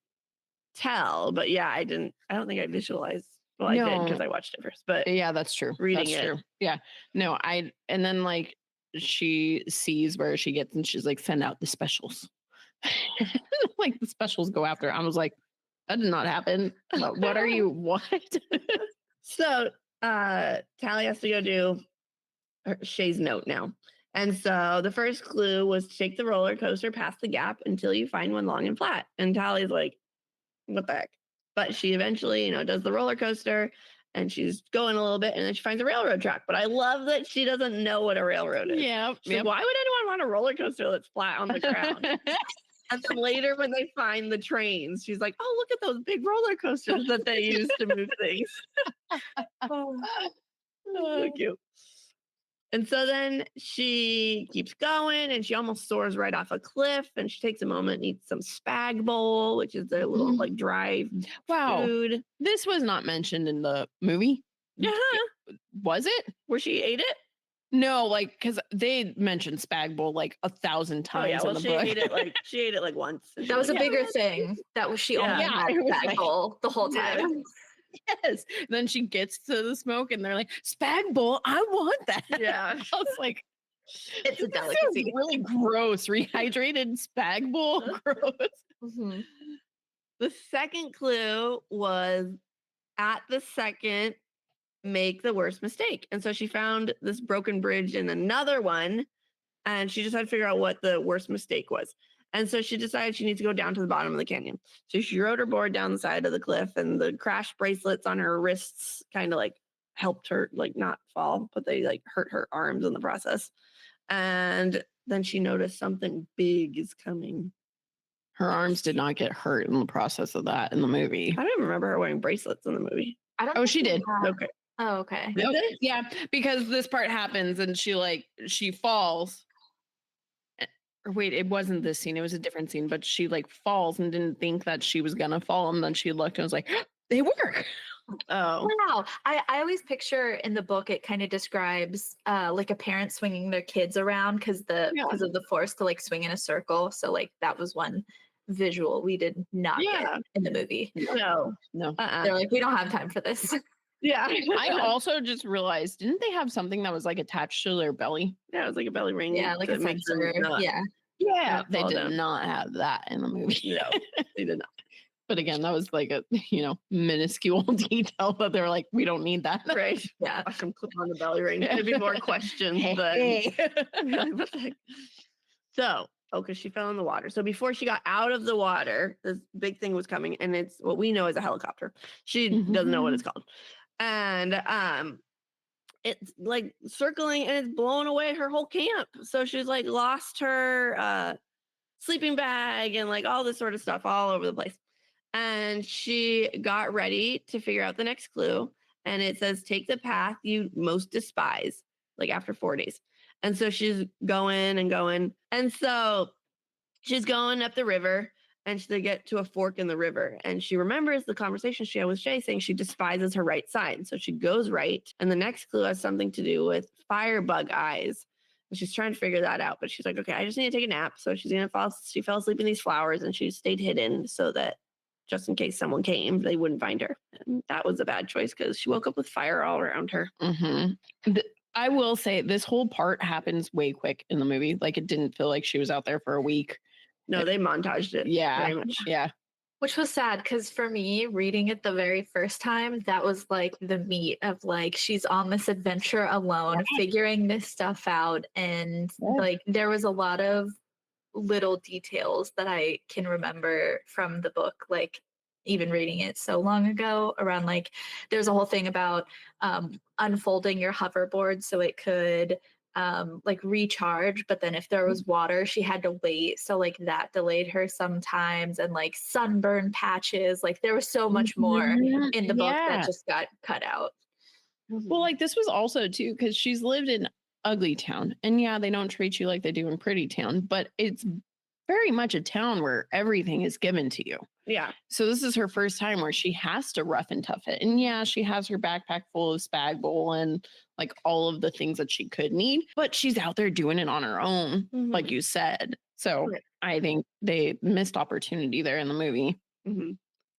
tell. But yeah, I don't think I visualized. Well, I did because I watched it first, but yeah, that's true. Reading that's it. True. Yeah. No, and then like she sees where she gets and she's like, send out the specials. Like the specials go after her. I was like, that did not happen. What are you? What? So Tally has to go do Shay's note now. And so the first clue was to take the roller coaster past the gap until you find one long and flat. And Tally's like, what the heck? But she eventually, does the roller coaster and she's going a little bit and then she finds a railroad track. But I love that she doesn't know what a railroad is. Yeah. So why would anyone want a roller coaster that's flat on the ground? And then later when they find the trains, she's like, oh, look at those big roller coasters that they use to move things. Oh, cute. And so then she keeps going and she almost soars right off a cliff and she takes a moment and eats some spag bowl, which is their little like dry food. This was not mentioned in the movie. Yeah. Was it? Where she ate it? No, like because they mentioned spag bowl like 1,000 times in the she book. she ate it like once. That was a bigger thing. That was she only had spag bowl the whole time. Yes. Then she gets to the smoke and they're like, spag bowl, I want that. Yeah. I was like, it's a delicacy. Really gross. Rehydrated spag bowl. Gross. The second clue was at the second make the worst mistake. And so she found this broken bridge in another one and she just had to figure out what the worst mistake was. And so she decided she needs to go down to the bottom of the canyon. So she rode her board down the side of the cliff and the crash bracelets on her wrists kind of like helped her like not fall, but they like hurt her arms in the process. And then she noticed something big is coming. Her arms did not get hurt in the process of that in the movie. I don't remember her wearing bracelets in the movie. I don't Oh, think she we did. have- Okay. Oh, okay. Did they? Yeah, because this part happens and she falls. Or wait, it wasn't this scene. It was a different scene, but she like falls and didn't think that she was gonna fall. And then she looked and was like, they work. Oh. Wow. I always picture in the book it kind of describes like a parent swinging their kids around because of the force to like swing in a circle. So like that was one visual we did not get in the movie. No. They're like, we don't have time for this. Yeah. I also just realized, didn't they have something that was like attached to their belly? Yeah, it was like a belly ring. Yeah, like a that makes them sensor. not- Yeah. Yeah, they fall did down. not have that in the movie. No, they did not. But again, that was like a minuscule detail that they're like, we don't need that. Right. Yeah. I can clip on the belly ring. There'd be more questions than. Hey. What the heck? So, because she fell in the water. So before she got out of the water, this big thing was coming, and it's what we know as a helicopter. She doesn't know what it's called, and it's like circling and it's blowing away her whole camp. So she's like lost her sleeping bag and like all this sort of stuff all over the place. And she got ready to figure out the next clue. And it says, take the path you most despise, like after 4 days. And so she's going and going. And so she's going up the river and they get to a fork in the river. And she remembers the conversation she had with Shay saying she despises her right side. So she goes right. And the next clue has something to do with firebug eyes. And she's trying to figure that out. But she's like, okay, I just need to take a nap. So she fell asleep in these flowers and she stayed hidden so that just in case someone came, they wouldn't find her. And that was a bad choice because she woke up with fire all around her. I will say this whole part happens way quick in the movie. Like it didn't feel like she was out there for a week. No, they montaged it. Yeah. Very much. Yeah. Which was sad because for me, reading it the very first time, that was like the meat of like she's on this adventure alone, figuring this stuff out. And like there was a lot of little details that I can remember from the book, like even reading it so long ago around like there's a whole thing about unfolding your hoverboard so it could like recharge, but then if there was water she had to wait, so like that delayed her sometimes, and like sunburn patches, like there was so much more in the book that just got cut out. Well, like this was also too because she's lived in Ugly Town, and yeah, they don't treat you like they do in Pretty Town, but it's very much a town where everything is given to you. Yeah. So this is her first time where she has to rough and tough it. And yeah, she has her backpack full of spag bowl and like all of the things that she could need, but she's out there doing it on her own, like you said. So I think they missed opportunity there in the movie.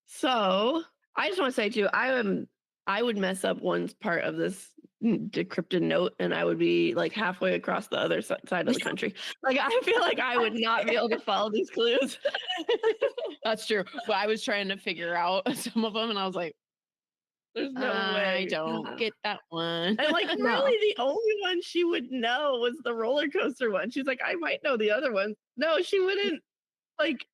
So I just want to say too, I would mess up one part of this decrypted note and I would be like halfway across the other side of the country. Like I feel like I would not be able to follow these clues. That's true. But I was trying to figure out some of them and I was like, there's no way. I don't get that one. And like really the only one she would know was the roller coaster one. She's like, I might know the other ones. No, she wouldn't. Like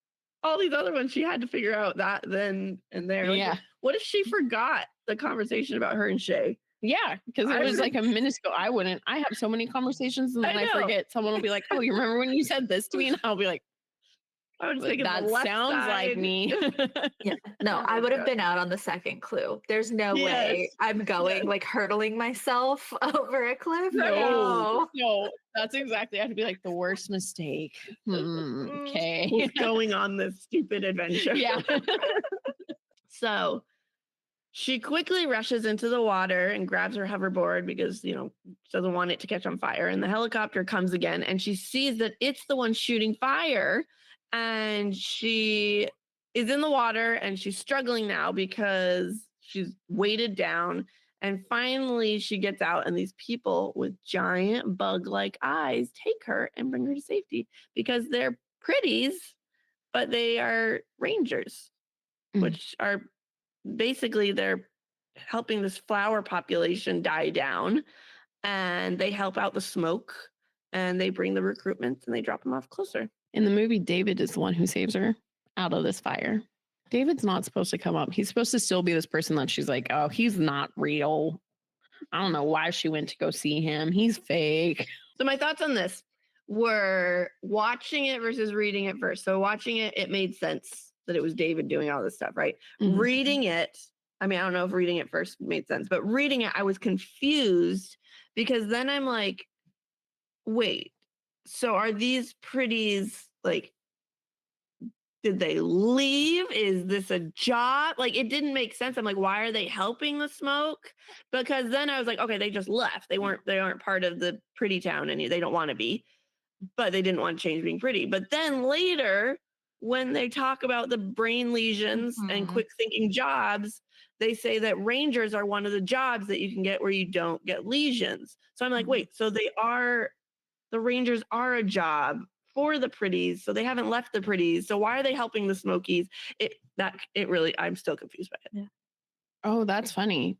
all these other ones she had to figure out that then and there. Like, Yeah. What if she forgot the conversation about her and Shay? Yeah, because it was like a minuscule. I wouldn't. I have so many conversations and then I forget. Someone will be like, oh, you remember when you said this to me? And I'll be like, I would think that sounds like me. Yeah. No, I would have been out on the second clue. There's no way I'm going like hurtling myself over a cliff. No, that's exactly. I have to be like the worst mistake. Okay. Who's going on this stupid adventure? Yeah. So she quickly rushes into the water and grabs her hoverboard because, she doesn't want it to catch on fire. And the helicopter comes again and she sees that it's the one shooting fire. And she is in the water and she's struggling now because she's weighted down. And finally she gets out and these people with giant bug-like eyes take her and bring her to safety because they're pretties, but they are rangers, which are basically they're helping this flower population die down, and they help out the smoke and they bring the recruitments and they drop them off closer. In the movie, David is the one who saves her out of this fire. David's not supposed to come up. He's supposed to still be this person that she's like, oh, he's not real. I don't know why she went to go see him. He's fake. So my thoughts on this. were watching it versus reading it first. So watching it, it made sense that it was David doing all this stuff, right? Mhm. Reading it, I mean, I don't know if reading it first made sense, but reading it, I was confused because then I'm like, wait, so are these pretties like, did they leave? Is this a job? Like, it didn't make sense. I'm like, why are they helping the smoke? Because then I was like, okay, they just left. They aren't part of the pretty town and they don't want to be, but they didn't want to change being pretty. But then later, when they talk about the brain lesions and Mhm. quick thinking jobs, they say that rangers are one of the jobs that you can get where you don't get lesions. So I'm like, Mhm. wait, so the rangers are a job for the pretties, so they haven't left the pretties. So why are they helping the smokies? I'm still confused by it. Oh, that's funny.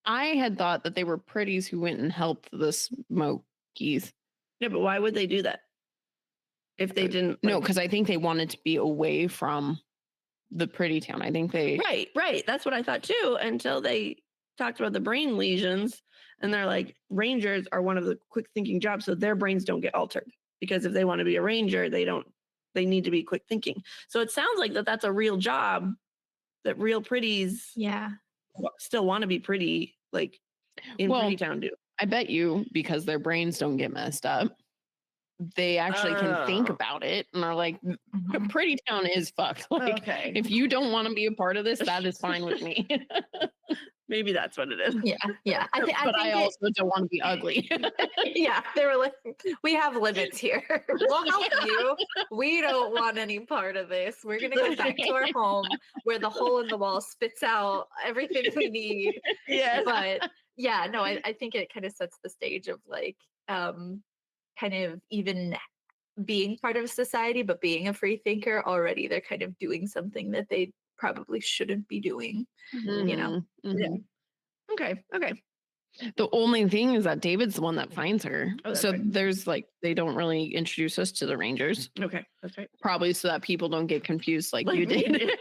I had thought that they were pretties who went and helped the smokies. Yeah, but why would they do that if they didn't? No, like- because I think they wanted to be away from the pretty town. I think they right. That's what I thought too. Until they talked about the brain lesions, and they're like, rangers are one of the quick thinking jobs, so their brains don't get altered. Because if they want to be a ranger, they need to be quick thinking. So it sounds like that's a real job that real pretties Yeah. still want to be pretty, like in Pretty Town do. I bet you, because their brains don't get messed up, they actually can think Oh. about it and are like, Mhm. Pretty Town is fucked. Like, Okay. if you don't want to be a part of this, that is fine with me. Maybe that's what it is. Yeah. I think I also don't want to be ugly. yeah, they were like, we have limits here. We'll help you. We don't want any part of this. We're gonna go back to our home where the hole in the wall spits out everything we need. Yes. But yeah, no, I think it kind of sets the stage of like kind of even being part of society, but being a free thinker already, they're kind of doing something that they probably shouldn't be doing. You know? Mhm, Yeah. mhm. Okay. The only thing is that David's the one that finds her. Oh, that's So right. there's like, they don't really introduce us to the Rangers, Okay. That's right. probably so that people don't get confused like you me did.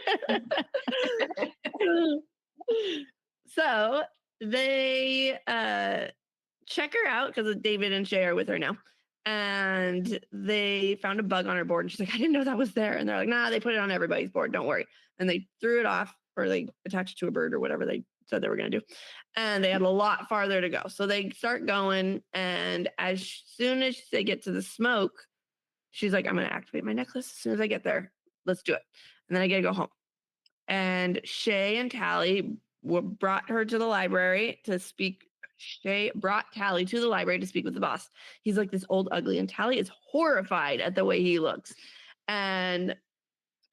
So they check her out because David and Shay are with her now. And they found a bug on her board. And she's like, I didn't know that was there. And they're like, nah, they put it on everybody's board. Don't worry. And they threw it off, or they attached it to a bird or whatever they said they were going to do. And they had a lot farther to go. So they start going. And as soon as they get to the smoke, she's like, I'm going to activate my necklace as soon as I get there. Let's do it. And then I got to go home. And Shay and Tally brought her to the library to speak. Shay brought Tally to the library to speak with the boss. He's like this old ugly, and Tally is horrified at the way he looks. And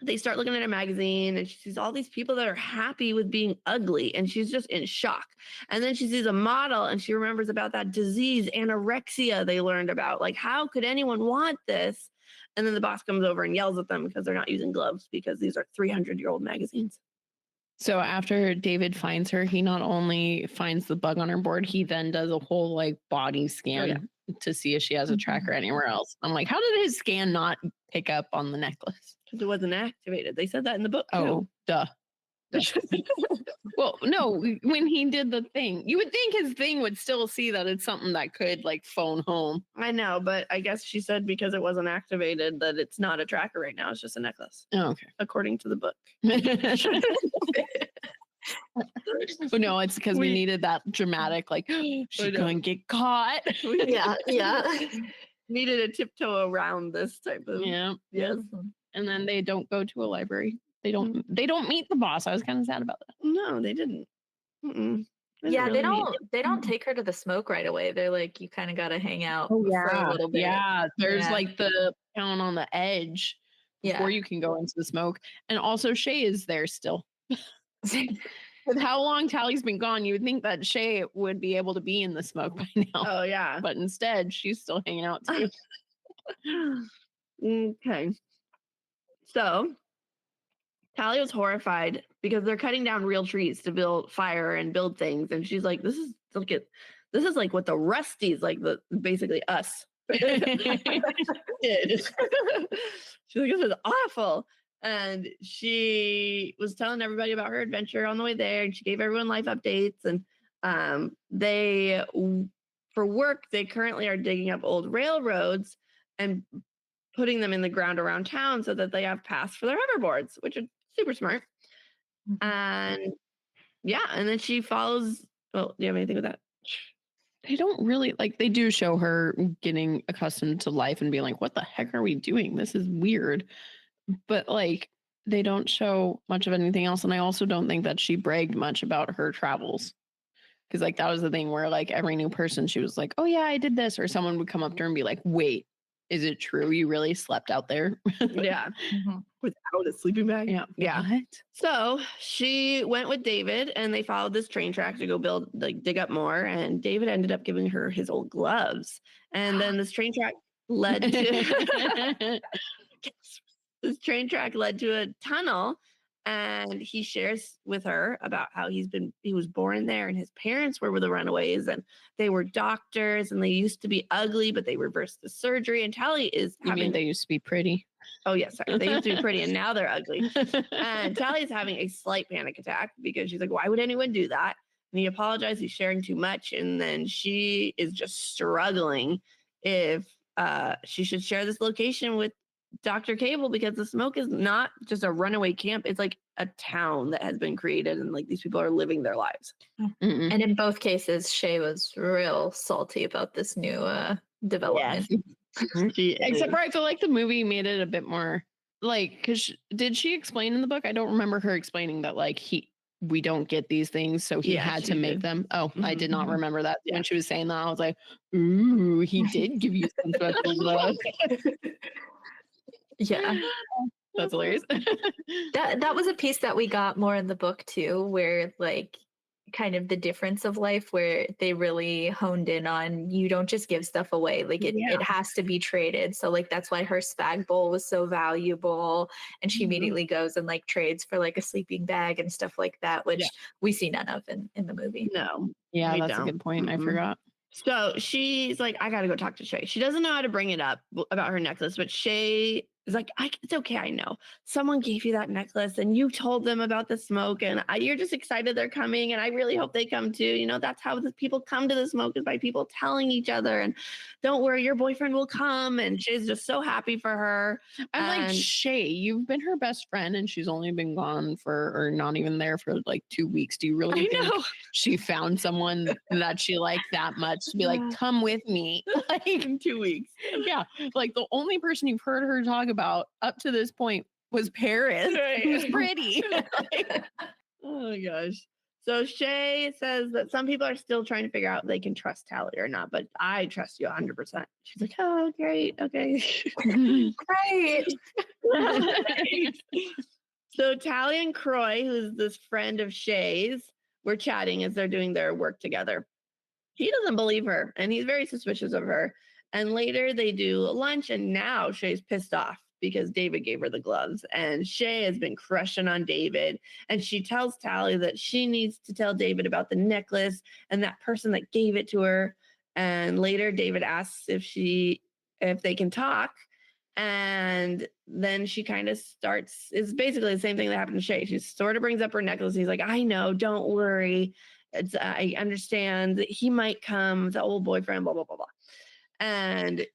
they start looking at a magazine, and she sees all these people that are happy with being ugly, and she's just in shock. And then she sees a model, and she remembers about that disease, anorexia, they learned about. Like, how could anyone want this? And then the boss comes over and yells at them because they're not using gloves, because these are 300-year-old magazines. So after David finds her, he not only finds the bug on her board, he then does a whole like body scan to see if she has a tracker anywhere else. I'm like, how did his scan not pick up on the necklace? Because it wasn't activated. They said that in the book. Oh, duh. Well, no, when he did the thing, you would think his thing would still see that it's something that could like phone home. I know, but I guess she said because it wasn't activated that it's not a tracker right now. It's just a necklace, Oh, okay. according to the book. But no, it's because we needed that dramatic, like, she's going to get caught. Yeah. Needed a tiptoe around this type of. Yeah. Yes. And then they don't go to a library. They don't meet the boss. I was kind of sad about that. No, they didn't. Mm-mm. Yeah, they don't take her to the smoke right away. They're like, you kind of got to hang out Oh, for a little bit. Yeah. There's Yeah. like the town on the edge before you can go into the smoke. And also Shay is there still. With how long Tally's been gone, you would think that Shay would be able to be in the smoke by now. Oh, yeah. But instead, she's still hanging out too. Okay. So Tally was horrified because they're cutting down real trees to build fire and build things. And she's like, this is like what the Rusties, like basically us did. She's like, this is awful. And she was telling everybody about her adventure on the way there, and she gave everyone life updates. And for work, they currently are digging up old railroads and putting them in the ground around town so that they have paths for their hoverboards, which are super smart. And yeah, and then she follows. Well, do you have anything with that? They don't really like, they do show her getting accustomed to life and being like, what the heck are we doing? This is weird. But like, they don't show much of anything else. And I also don't think that she bragged much about her travels. Because like, that was the thing where like every new person, she was like, oh yeah, I did this. Or someone would come up to her and be like, wait, is it true? You really slept out there? Yeah. Without a sleeping bag. Yeah. Yeah. What? So she went with David and they followed this train track to go dig up more. And David ended up giving her his old gloves. And then this train track led to a tunnel. And he shares with her about how he was born there and his parents were the runaways and they were doctors and they used to be ugly, but they reversed the surgery. And Tally is You mean they used to be pretty? Oh, yes, sorry. They used to be pretty and now they're ugly. And Tally is having a slight panic attack because she's like, why would anyone do that? And he apologized. He's sharing too much. And then she is just struggling if she should share this location with Dr. Cable because the smoke is not just a runaway camp. It's like a town that has been created and like these people are living their lives. And in both cases, Shay was real salty about this new development. Except for I feel like the movie made it a bit more like, because did she explain in the book? I don't remember her explaining that like we don't get these things, so he had to make them. Oh, I did not remember that. When she was saying that, I was like, ooh, he did give you some special love. Yeah. That's hilarious. That was a piece that we got more in the book too, where like kind of the difference of life where they really honed in on you don't just give stuff away, like it has to be traded. So like that's why her spag bowl was so valuable and she immediately goes and like trades for like a sleeping bag and stuff like that, which we see none of in the movie. No. Yeah, that's a good point. I forgot. So she's like, I gotta go talk to Shay. She doesn't know how to bring it up about her necklace, but Shay is like, it's okay. I know someone gave you that necklace and you told them about the smoke and you're just excited they're coming. And I really hope they come too. You know, that's how the people come to the smoke is by people telling each other and don't worry, your boyfriend will come. And Shay's just so happy for her. I'm like, Shay, you've been her best friend and she's only been gone or not even there for like 2 weeks. Do you really think she found someone that she liked that much to be like, come with me? Like in 2 weeks. Yeah. Like the only person you've heard her talk about up to this point was Paris, who's pretty. Oh my gosh. So Shay says that some people are still trying to figure out if they can trust Tally or not, but I trust you 100%. She's like, oh, great. Okay. Great. So Tally and Croy, who's this friend of Shay's, were chatting as they're doing their work together. He doesn't believe her and he's very suspicious of her. And later they do lunch and now Shay's pissed off because David gave her the gloves and Shay has been crushing on David. And she tells Tally that she needs to tell David about the necklace and that person that gave it to her. And later David asks if they can talk. And then she kind of it's basically the same thing that happened to Shay. She sort of brings up her necklace. He's like, I know, don't worry. I understand that he might come, the old boyfriend, blah, blah, blah, blah. And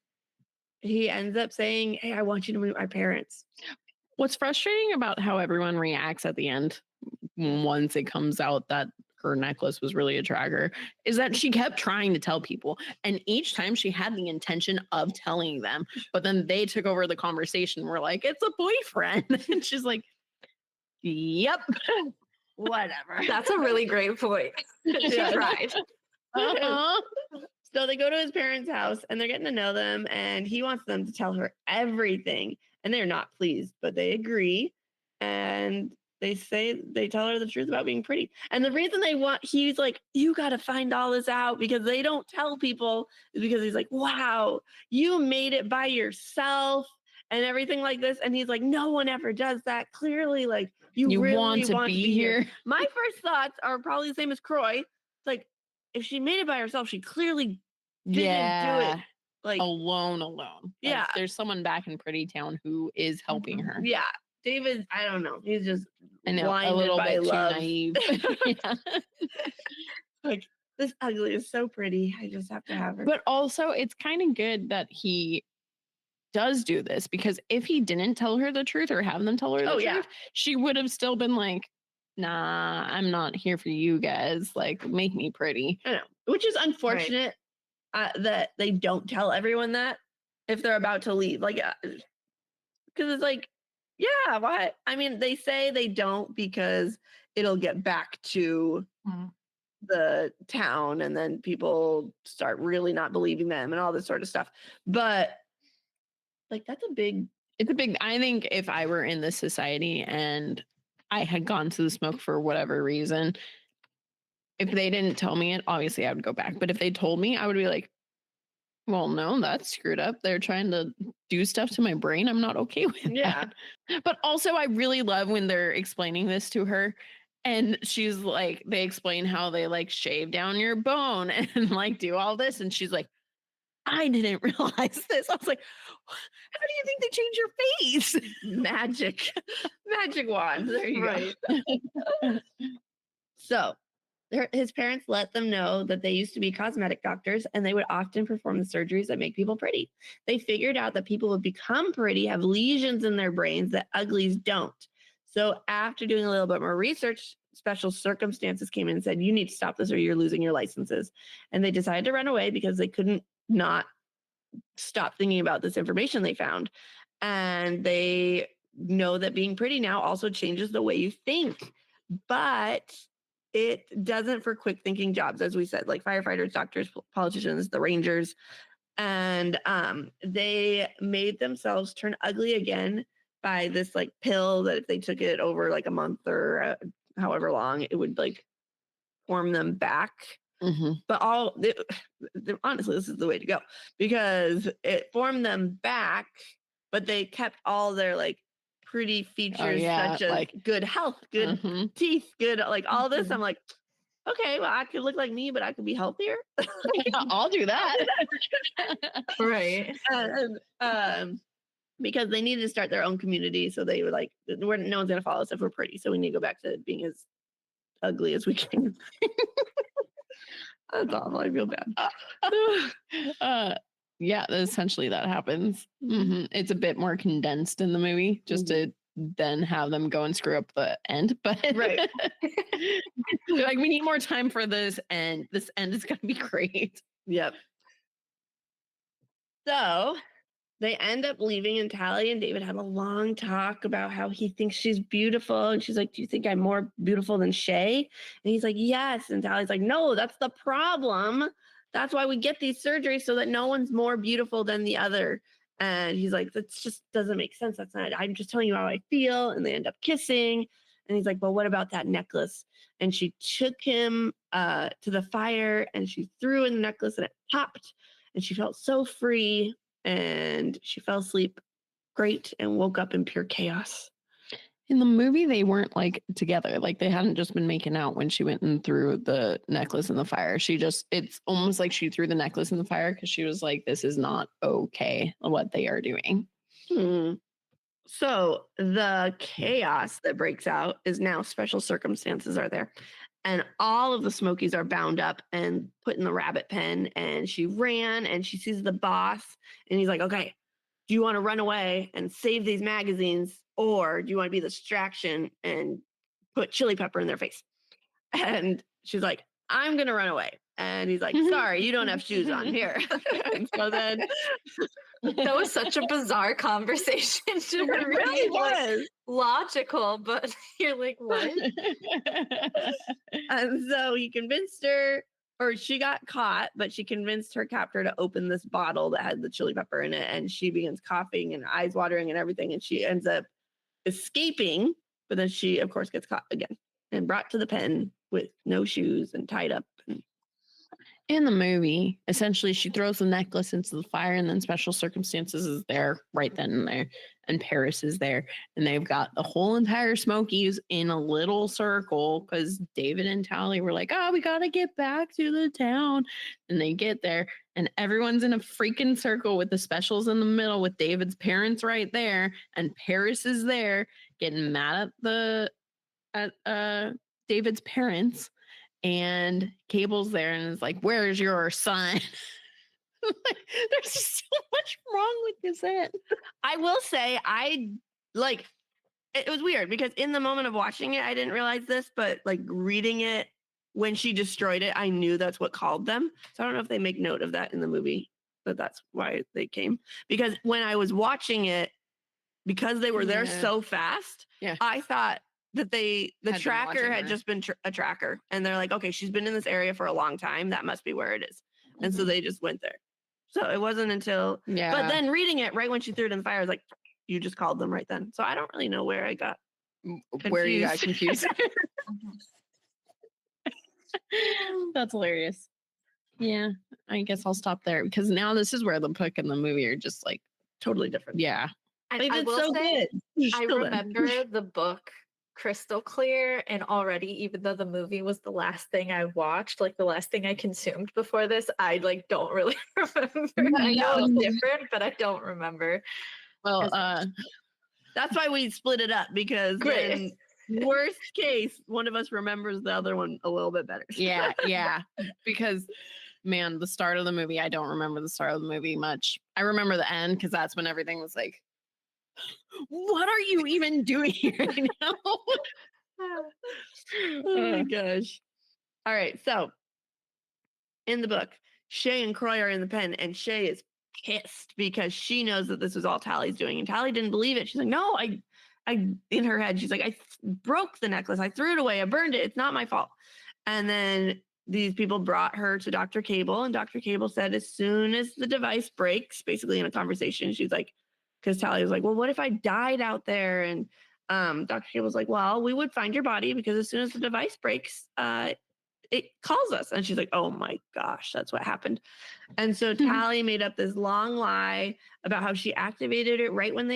he ends up saying, hey, I want you to meet my parents. What's frustrating about how everyone reacts at the end once it comes out that her necklace was really a tracker is that she kept trying to tell people. And each time she had the intention of telling them, but then they took over the conversation. We're like, it's a boyfriend. And she's like, yep, whatever. That's a really great point. She tried. So they go to his parents' house and they're getting to know them and he wants them to tell her everything. And they're not pleased, but they agree. And they tell her the truth about being pretty. And the reason he's like, you got to find all this out because they don't tell people is because he's like, wow, you made it by yourself and everything like this. And he's like, no one ever does that. Clearly, like you really want to be here. My first thoughts are probably the same as Croy. It's like, if she made it by herself, she clearly didn't do it like alone. Like, there's someone back in Pretty Town who is helping her. Yeah. David, I don't know. He's just a little bit love. Too naive. Like this Ugly is so pretty. I just have to have her. But also, it's kind of good that he does do this, because if he didn't tell her the truth or have them tell her the truth, she would have still been like, nah, I'm not here for you guys. Like, make me pretty. I know, which is unfortunate that they don't tell everyone that if they're about to leave. Like, because it's like, yeah, what? I mean, they say they don't because it'll get back to the town and then people start really not believing them and all this sort of stuff. But like, it's a big, I think if I were in this society and I had gone to the smoke for whatever reason, if they didn't tell me it, obviously I would go back. But if they told me, I would be like, well, no, that's screwed up. They're trying to do stuff to my brain. I'm not okay with that. But also, I really love when they're explaining this to her. And she's like, they explain how they like shave down your bone and like do all this. And she's like, I didn't realize this. I was like, how do you think they change your face? Magic wand. There you go. So his parents let them know that they used to be cosmetic doctors and they would often perform the surgeries that make people pretty. They figured out that people who become pretty have lesions in their brains that uglies don't. So after doing a little bit more research, special circumstances came in and said, you need to stop this or you're losing your licenses. And they decided to run away because they couldn't not stop thinking about this information they found. And they know that being pretty now also changes the way you think. But it doesn't for quick thinking jobs, as we said, like firefighters, doctors, politicians, the Rangers. And they made themselves turn ugly again by this like pill that if they took it over like a month or however long, it would like form them back. But honestly, this is the way to go because it formed them back, but they kept all their like pretty features such as like good health, good teeth, good like all this. I'm like, okay, well, I could look like me, but I could be healthier. I'll do that. Right. Because they needed to start their own community, so they were like, no one's gonna follow us if we're pretty, so we need to go back to being as ugly as we can. That's awful. I feel bad. Yeah, essentially that happens. It's a bit more condensed in the movie, just to then have them go and screw up the end. But right, like we need more time for this end. This end is gonna be great. Yep. So they end up leaving, and Tally and David have a long talk about how he thinks she's beautiful. And she's like, do you think I'm more beautiful than Shay? And he's like, yes. And Tally's like, no, that's the problem. That's why we get these surgeries, so that no one's more beautiful than the other. And he's like, that just doesn't make sense. That's not, I'm just telling you how I feel. And they end up kissing. And he's like, well, what about that necklace? And she took him to the fire and she threw in the necklace and it popped. And she felt so free. And she fell asleep great and woke up in pure chaos. In the movie, they weren't like together. Like they hadn't just been making out when she went and threw the necklace in the fire. It's almost like she threw the necklace in the fire because she was like, this is not okay what they are doing. So the chaos that breaks out is now special circumstances are there. And all of the Smokies are bound up and put in the rabbit pen. And she ran and she sees the boss. And he's like, okay, do you want to run away and save these magazines? Or do you want to be the distraction and put chili pepper in their face? And she's like, I'm going to run away. And he's like, sorry, you don't have shoes on here. And so then that was such a bizarre conversation. It really was logical, but you're like, what? And so he convinced her, or she got caught, but she convinced her captor to open this bottle that had the chili pepper in it. And she begins coughing and eyes watering and everything. And she ends up escaping, but then she, of course, gets caught again and brought to the pen with no shoes and tied up. In the movie, essentially, she throws the necklace into the fire, and then special circumstances is there right then and there, and Paris is there, and they've got the whole entire Smokies in a little circle because David and Tally were like, "Oh, we gotta get back to the town," and they get there, and everyone's in a freaking circle with the specials in the middle, with David's parents right there, and Paris is there getting mad at David's parents. And Cable's there and is like, where's your son? There's so much wrong with Is it? I will say it was weird because in the moment of watching it, I didn't realize this, but like reading it when she destroyed it, I knew that's what called them. So I don't know if they make note of that in the movie, but that's why they came. Because when I was watching it, because they were there so fast, I thought that the tracker had just been a tracker. And they're like, okay, she's been in this area for a long time. That must be where it is. And so they just went there. So it wasn't until, but then reading it right when she threw it in the fire, I was like, you just called them right then. So I don't really know where I got confused. Where you got confused. That's hilarious. Yeah, I guess I'll stop there because now this is where the book and the movie are just like totally different. Yeah. They did so good. I remember the book crystal clear, and already, even though the movie was the last thing I watched, like the last thing I consumed before this, I like don't really remember. I know it's different, but I don't remember. Well, that's why we split it up, because then worst case, one of us remembers the other one a little bit better. Yeah. Because man, the start of the movie, I don't remember the start of the movie much. I remember the end because that's when everything was like, what are you even doing here right now? Oh my gosh. All right. So in the book, Shay and Croy are in the pen, and Shay is pissed because she knows that this was all Tally's doing, and Tally didn't believe it. She's like, no, I in her head, she's like, I broke the necklace. I threw it away. I burned it. It's not my fault. And then these people brought her to Dr. Cable, and Dr. Cable said, as soon as the device breaks, basically in a conversation, she's like, because Tally was like, well, what if I died out there? And Dr. Cable's like, well, we would find your body because as soon as the device breaks, it calls us. And she's like, oh my gosh, that's what happened. And so Tally made up this long lie about how she activated it right when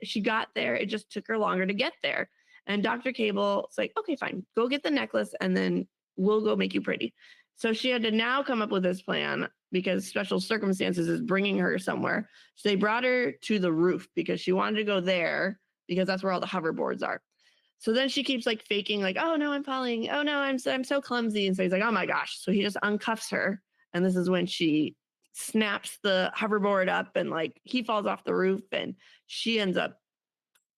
she got there. It just took her longer to get there. And Dr. Cable's like, okay, fine, go get the necklace and then we'll go make you pretty. So she had to now come up with this plan because special circumstances is bringing her somewhere. So they brought her to the roof because she wanted to go there because that's where all the hoverboards are. So then she keeps like faking like, oh no, I'm falling. Oh no, I'm so clumsy. And so he's like, oh my gosh. So he just uncuffs her. And this is when she snaps the hoverboard up and like he falls off the roof and she ends up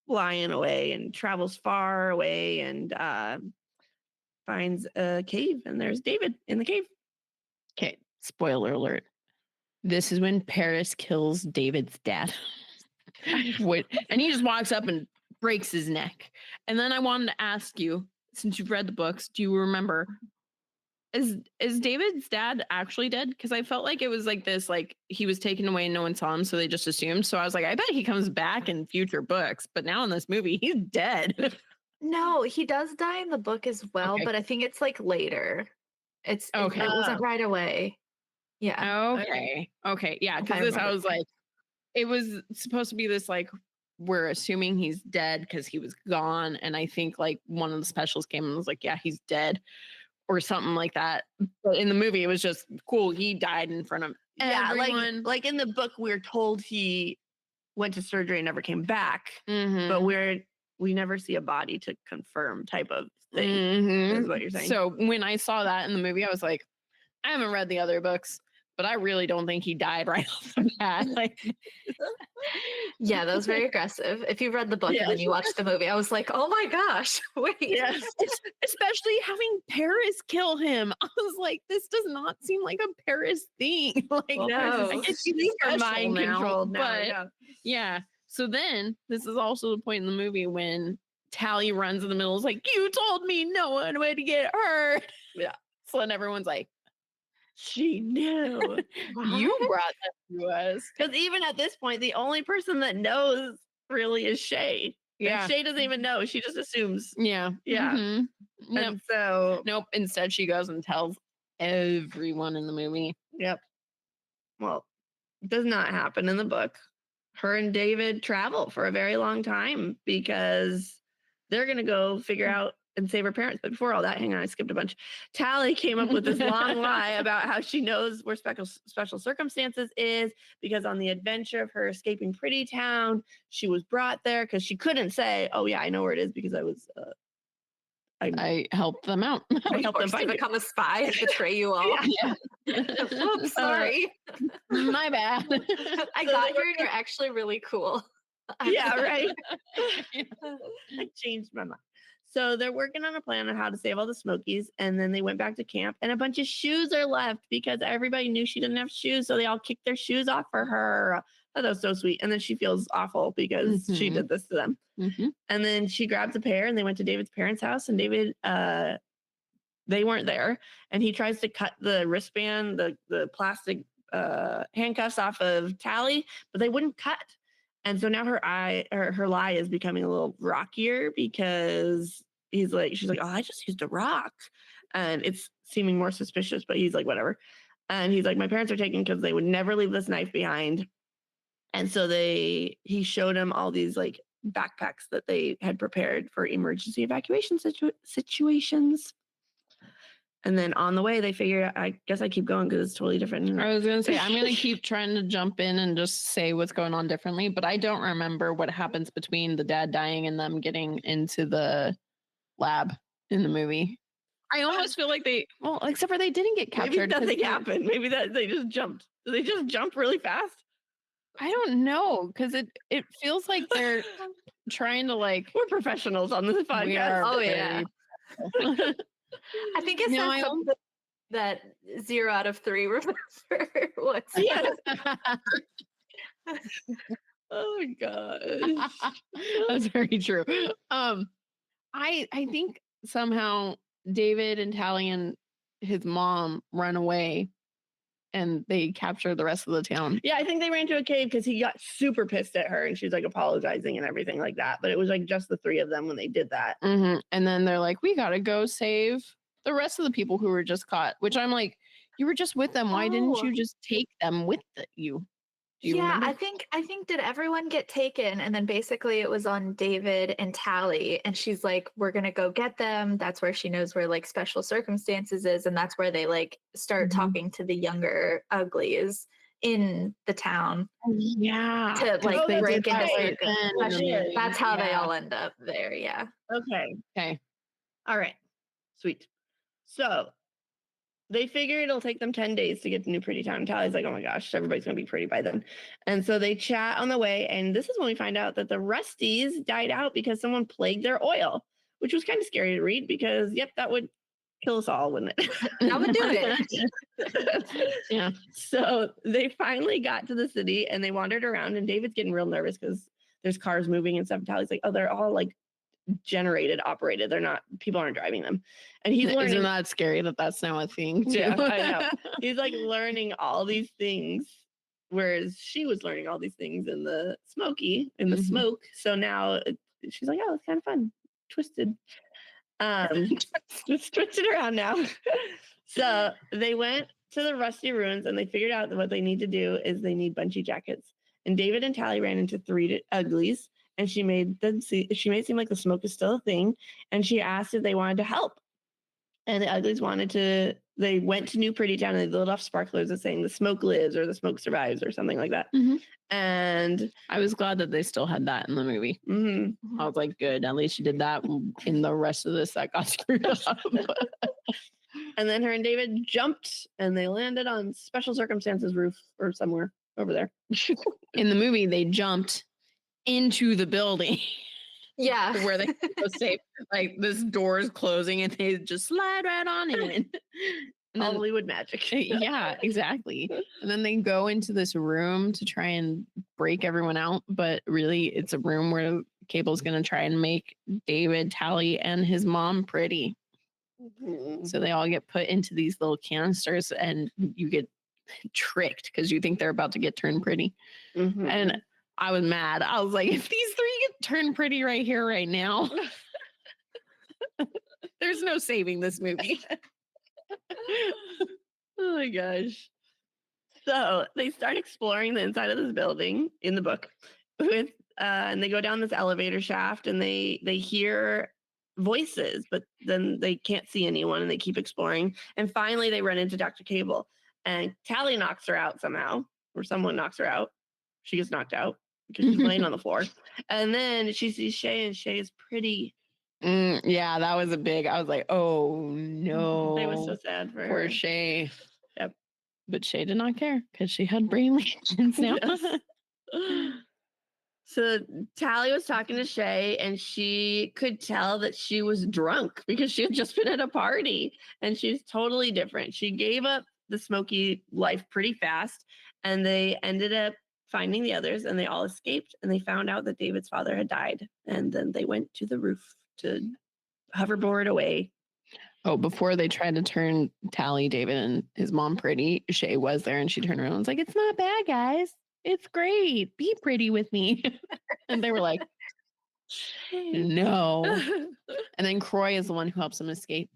flying away and travels far away and finds a cave. And there's David in the cave. Okay, spoiler alert. This is when Paris kills David's dad. And he just walks up and breaks his neck. And then I wanted to ask you, since you've read the books, do you remember, is David's dad actually dead? Because I felt like it was like this, like he was taken away and no one saw him, so they just assumed. So I was like, I bet he comes back in future books, but now in this movie, he's dead. No, he does die in the book as well, but I think it's like later. It wasn't right away. Yeah. Okay. Yeah, because I was like, it was supposed to be this like, we're assuming he's dead because he was gone. And I think like one of the specials came and was like, yeah, he's dead or something like that. But in the movie, it was just cool. He died in front of everyone. Like in the book, we're told he went to surgery and never came back. But we never see a body to confirm type of thing, is what you're saying. So when I saw that in the movie, I was like, I haven't read the other books, but I really don't think he died right off the bat. Like, yeah, that was very aggressive. If you read the book and then you watched the movie, I was like, oh my gosh, wait. Yes. Especially having Paris kill him. I was like, this does not seem like a Paris thing. Like, no. I guess she's mind controlled now. But yeah. So then this is also the point in the movie when Tally runs in the middle. Is like, you told me no one would get hurt. Yeah. So then everyone's like, she knew. You brought that to us. Because even at this point, the only person that knows really is Shay. Yeah. And Shay doesn't even know. She just assumes. Yeah. And so. Nope. Instead, she goes and tells everyone in the movie. Yep. Well, it does not happen in the book. Her and David travel for a very long time because they're going to go figure out and save her parents. But before all that, hang on, I skipped a bunch. Tally came up with this long lie about how she knows where special circumstances is because on the adventure of her escaping Pretty Town, she was brought there because she couldn't say, oh yeah, I know where it is because I was I helped them out. I helped them Forced to find you. become a spy and betray you all. Yeah. Oops, sorry. My bad. I So got they here and you're actually really cool. I'm Yeah, sorry. right. I changed my mind. So they're working on a plan on how to save all the Smokies, and then they went back to camp, and a bunch of shoes are left because everybody knew she didn't have shoes, so they all kicked their shoes off for her. Oh, that was so sweet. And then she feels awful because she Mhm. did this to them. Mhm. And then she grabs a pair, and they went to David's parents' house, and David, they weren't there, and he tries to cut the wristband, the plastic handcuffs off of Tally, but they wouldn't cut. And so now her lie is becoming a little rockier because she's like, oh, I just used a rock. And it's seeming more suspicious, but he's like, whatever. And he's like, my parents are taken because they would never leave this knife behind. And so he showed him all these like backpacks that they had prepared for emergency evacuation situations. And then on the way, they figure, I guess I keep going because it's totally different. I was going to say, I'm going to keep trying to jump in and just say what's going on differently, but I don't remember what happens between the dad dying and them getting into the lab in the movie. I almost feel like except for they didn't get captured. Maybe nothing happened. Maybe that they just jumped. Did they just jump really fast? I don't know, because it feels like they're trying to like. We're professionals on this podcast. We are Oh, very yeah. I think it says something that 0 out of 3 remember what's Yes. Oh my gosh. That's very true. I think somehow David and Tally and his mom run away and they capture the rest of the town. Yeah, I think they ran to a cave because he got super pissed at her and she's like apologizing and everything like that. But it was like just the 3 of them when they did that. Mm-hmm. And then they're like, we got to go save the rest of the people who were just caught, which I'm like, you were just with them. Why didn't you just take them with you? Do you remember? I think did everyone get taken? And then basically it was on David and Tally, and she's like, we're gonna go get them. That's where she knows where like special circumstances is, and that's where they like start talking to the younger Uglies in the town. Yeah. To like they break did that into right then in the movie. That's how they all end up there. Yeah. Okay. All right. Sweet. So they figure it'll take them 10 days to get to New Pretty Town. Tally's like, oh my gosh, everybody's going to be pretty by then. And so they chat on the way. And this is when we find out that the Rusties died out because someone plagued their oil, which was kind of scary to read because, yep, that would kill us all, wouldn't it? That would do it. Yeah. So they finally got to the city and they wandered around. And David's getting real nervous because there's cars moving and stuff. And Tally's like, oh, they're all like operated. They're not, people aren't driving them. And he's learning. Isn't that scary that that's now a thing? Too? Yeah, I know. He's like learning all these things, whereas she was learning all these things in the smoke. So now she's like, oh, it's kind of fun. Twisted. Just twisted around now. So they went to the Rusty Ruins and they figured out that what they need to do is they need bungee jackets. And David and Tally ran into 3 Uglies. And she made it seem like the smoke is still a thing. And she asked if they wanted to help. And the Uglies they went to New Pretty Town and they lit off sparklers and saying the smoke lives or the smoke survives or something like that. Mm-hmm. And I was glad that they still had that in the movie. Mm-hmm. I was like, good. At least she did that. In the rest of this, that got screwed up. And then her and David jumped and they landed on Special Circumstances roof or somewhere over there. In the movie, they jumped into the building. Yeah. Where they go safe. Like this door is closing and they just slide right on in. And then, Hollywood magic. Yeah, exactly. And then they go into this room to try and break everyone out. But really, it's a room where Cable's going to try and make David, Tally, and his mom pretty. Mm-hmm. So they all get put into these little canisters and you get tricked because you think they're about to get turned pretty. Mm-hmm. And I was mad. I was like, if these 3 get turned pretty right here, right now, there's no saving this movie. Oh my gosh. So they start exploring the inside of this building in the book with, and they go down this elevator shaft and they hear voices, but then they can't see anyone and they keep exploring. And finally they run into Dr. Cable and Tally knocks her out somehow, or someone knocks her out. She gets knocked out because she's laying on the floor. And then she sees Shay and Shay is pretty. Yeah, that was I was like, oh no. They was so sad for Poor her. Shay. Yep. But Shay did not care because she had brain lesions now. Yes. So Tally was talking to Shay, and she could tell that she was drunk because she had just been at a party, and she's totally different. She gave up the smoky life pretty fast, and they ended up finding the others, and they all escaped, and they found out that David's father had died, and then they went to the roof to hoverboard away. Oh, before they tried to turn Tally, David, and his mom pretty, Shay was there, and she turned around and was like, "It's not bad, guys. It's great. Be pretty with me." And they were like, "No." And then Croy is the one who helps them escape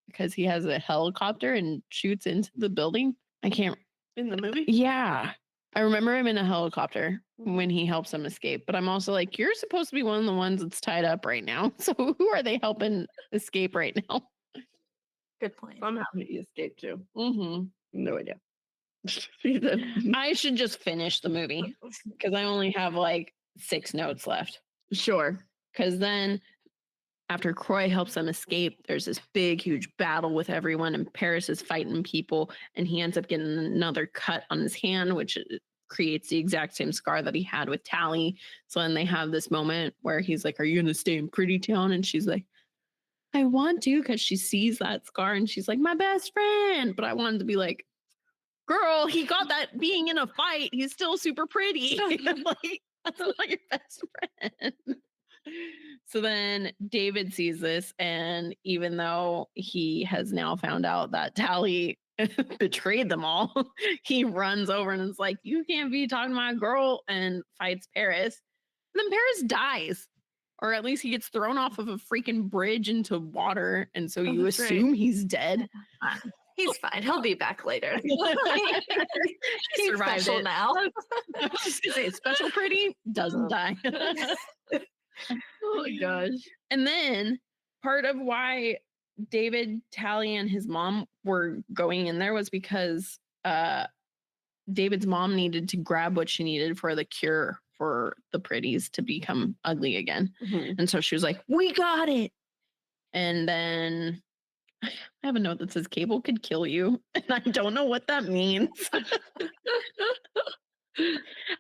because he has a helicopter and shoots into the building. I can't. In the movie? Yeah. I remember him in a helicopter when he helps them escape. But I'm also like, you're supposed to be one of the ones that's tied up right now. So who are they helping escape right now? Good point. Somehow he escaped too. Mm-hmm. No idea. I should just finish the movie because I only have like 6 notes left. Sure. Because then after Croy helps them escape, there's this big, huge battle with everyone, and Paris is fighting people, and he ends up getting another cut on his hand, which creates the exact same scar that he had with Tally. So then they have this moment where he's like, "Are you going to stay in Pretty Town?" And she's like, "I want to," because she sees that scar, and she's like, "My best friend." But I wanted to be like, "Girl, he got that being in a fight. He's still super pretty." Like, that's not your best friend. So then David sees this, and even though he has now found out that Tally betrayed them all, he runs over and is like, "You can't be talking to my girl," and fights Paris. And then Paris dies, or at least he gets thrown off of a freaking bridge into water, and so you that's right. assume he's dead. He's fine. He'll be back later. He He's survived special it. now. I was just gonna say, special pretty doesn't die. Oh my gosh. And then part of why David, Tally, and his mom were going in there was because David's mom needed to grab what she needed for the cure for the pretties to become ugly again. Mhm. And so she was like, "We got it." And then I have a note that says Cable could kill you. And I don't know what that means.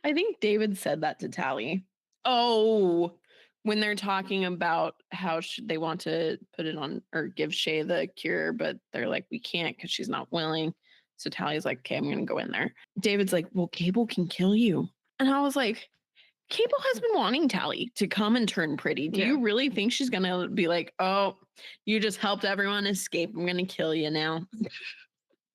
I think David said that to Tally. Oh, when they're talking about how they want to put it on or give Shay the cure, but they're like, "We can't because she's not willing." So Tally's like, "Okay, I'm going to go in there." David's like, "Well, Cable can kill you." And I was like, Cable has been wanting Tally to come and turn pretty. Do you really think she's going to be like, "Oh, you just helped everyone escape. I'm going to kill you now"?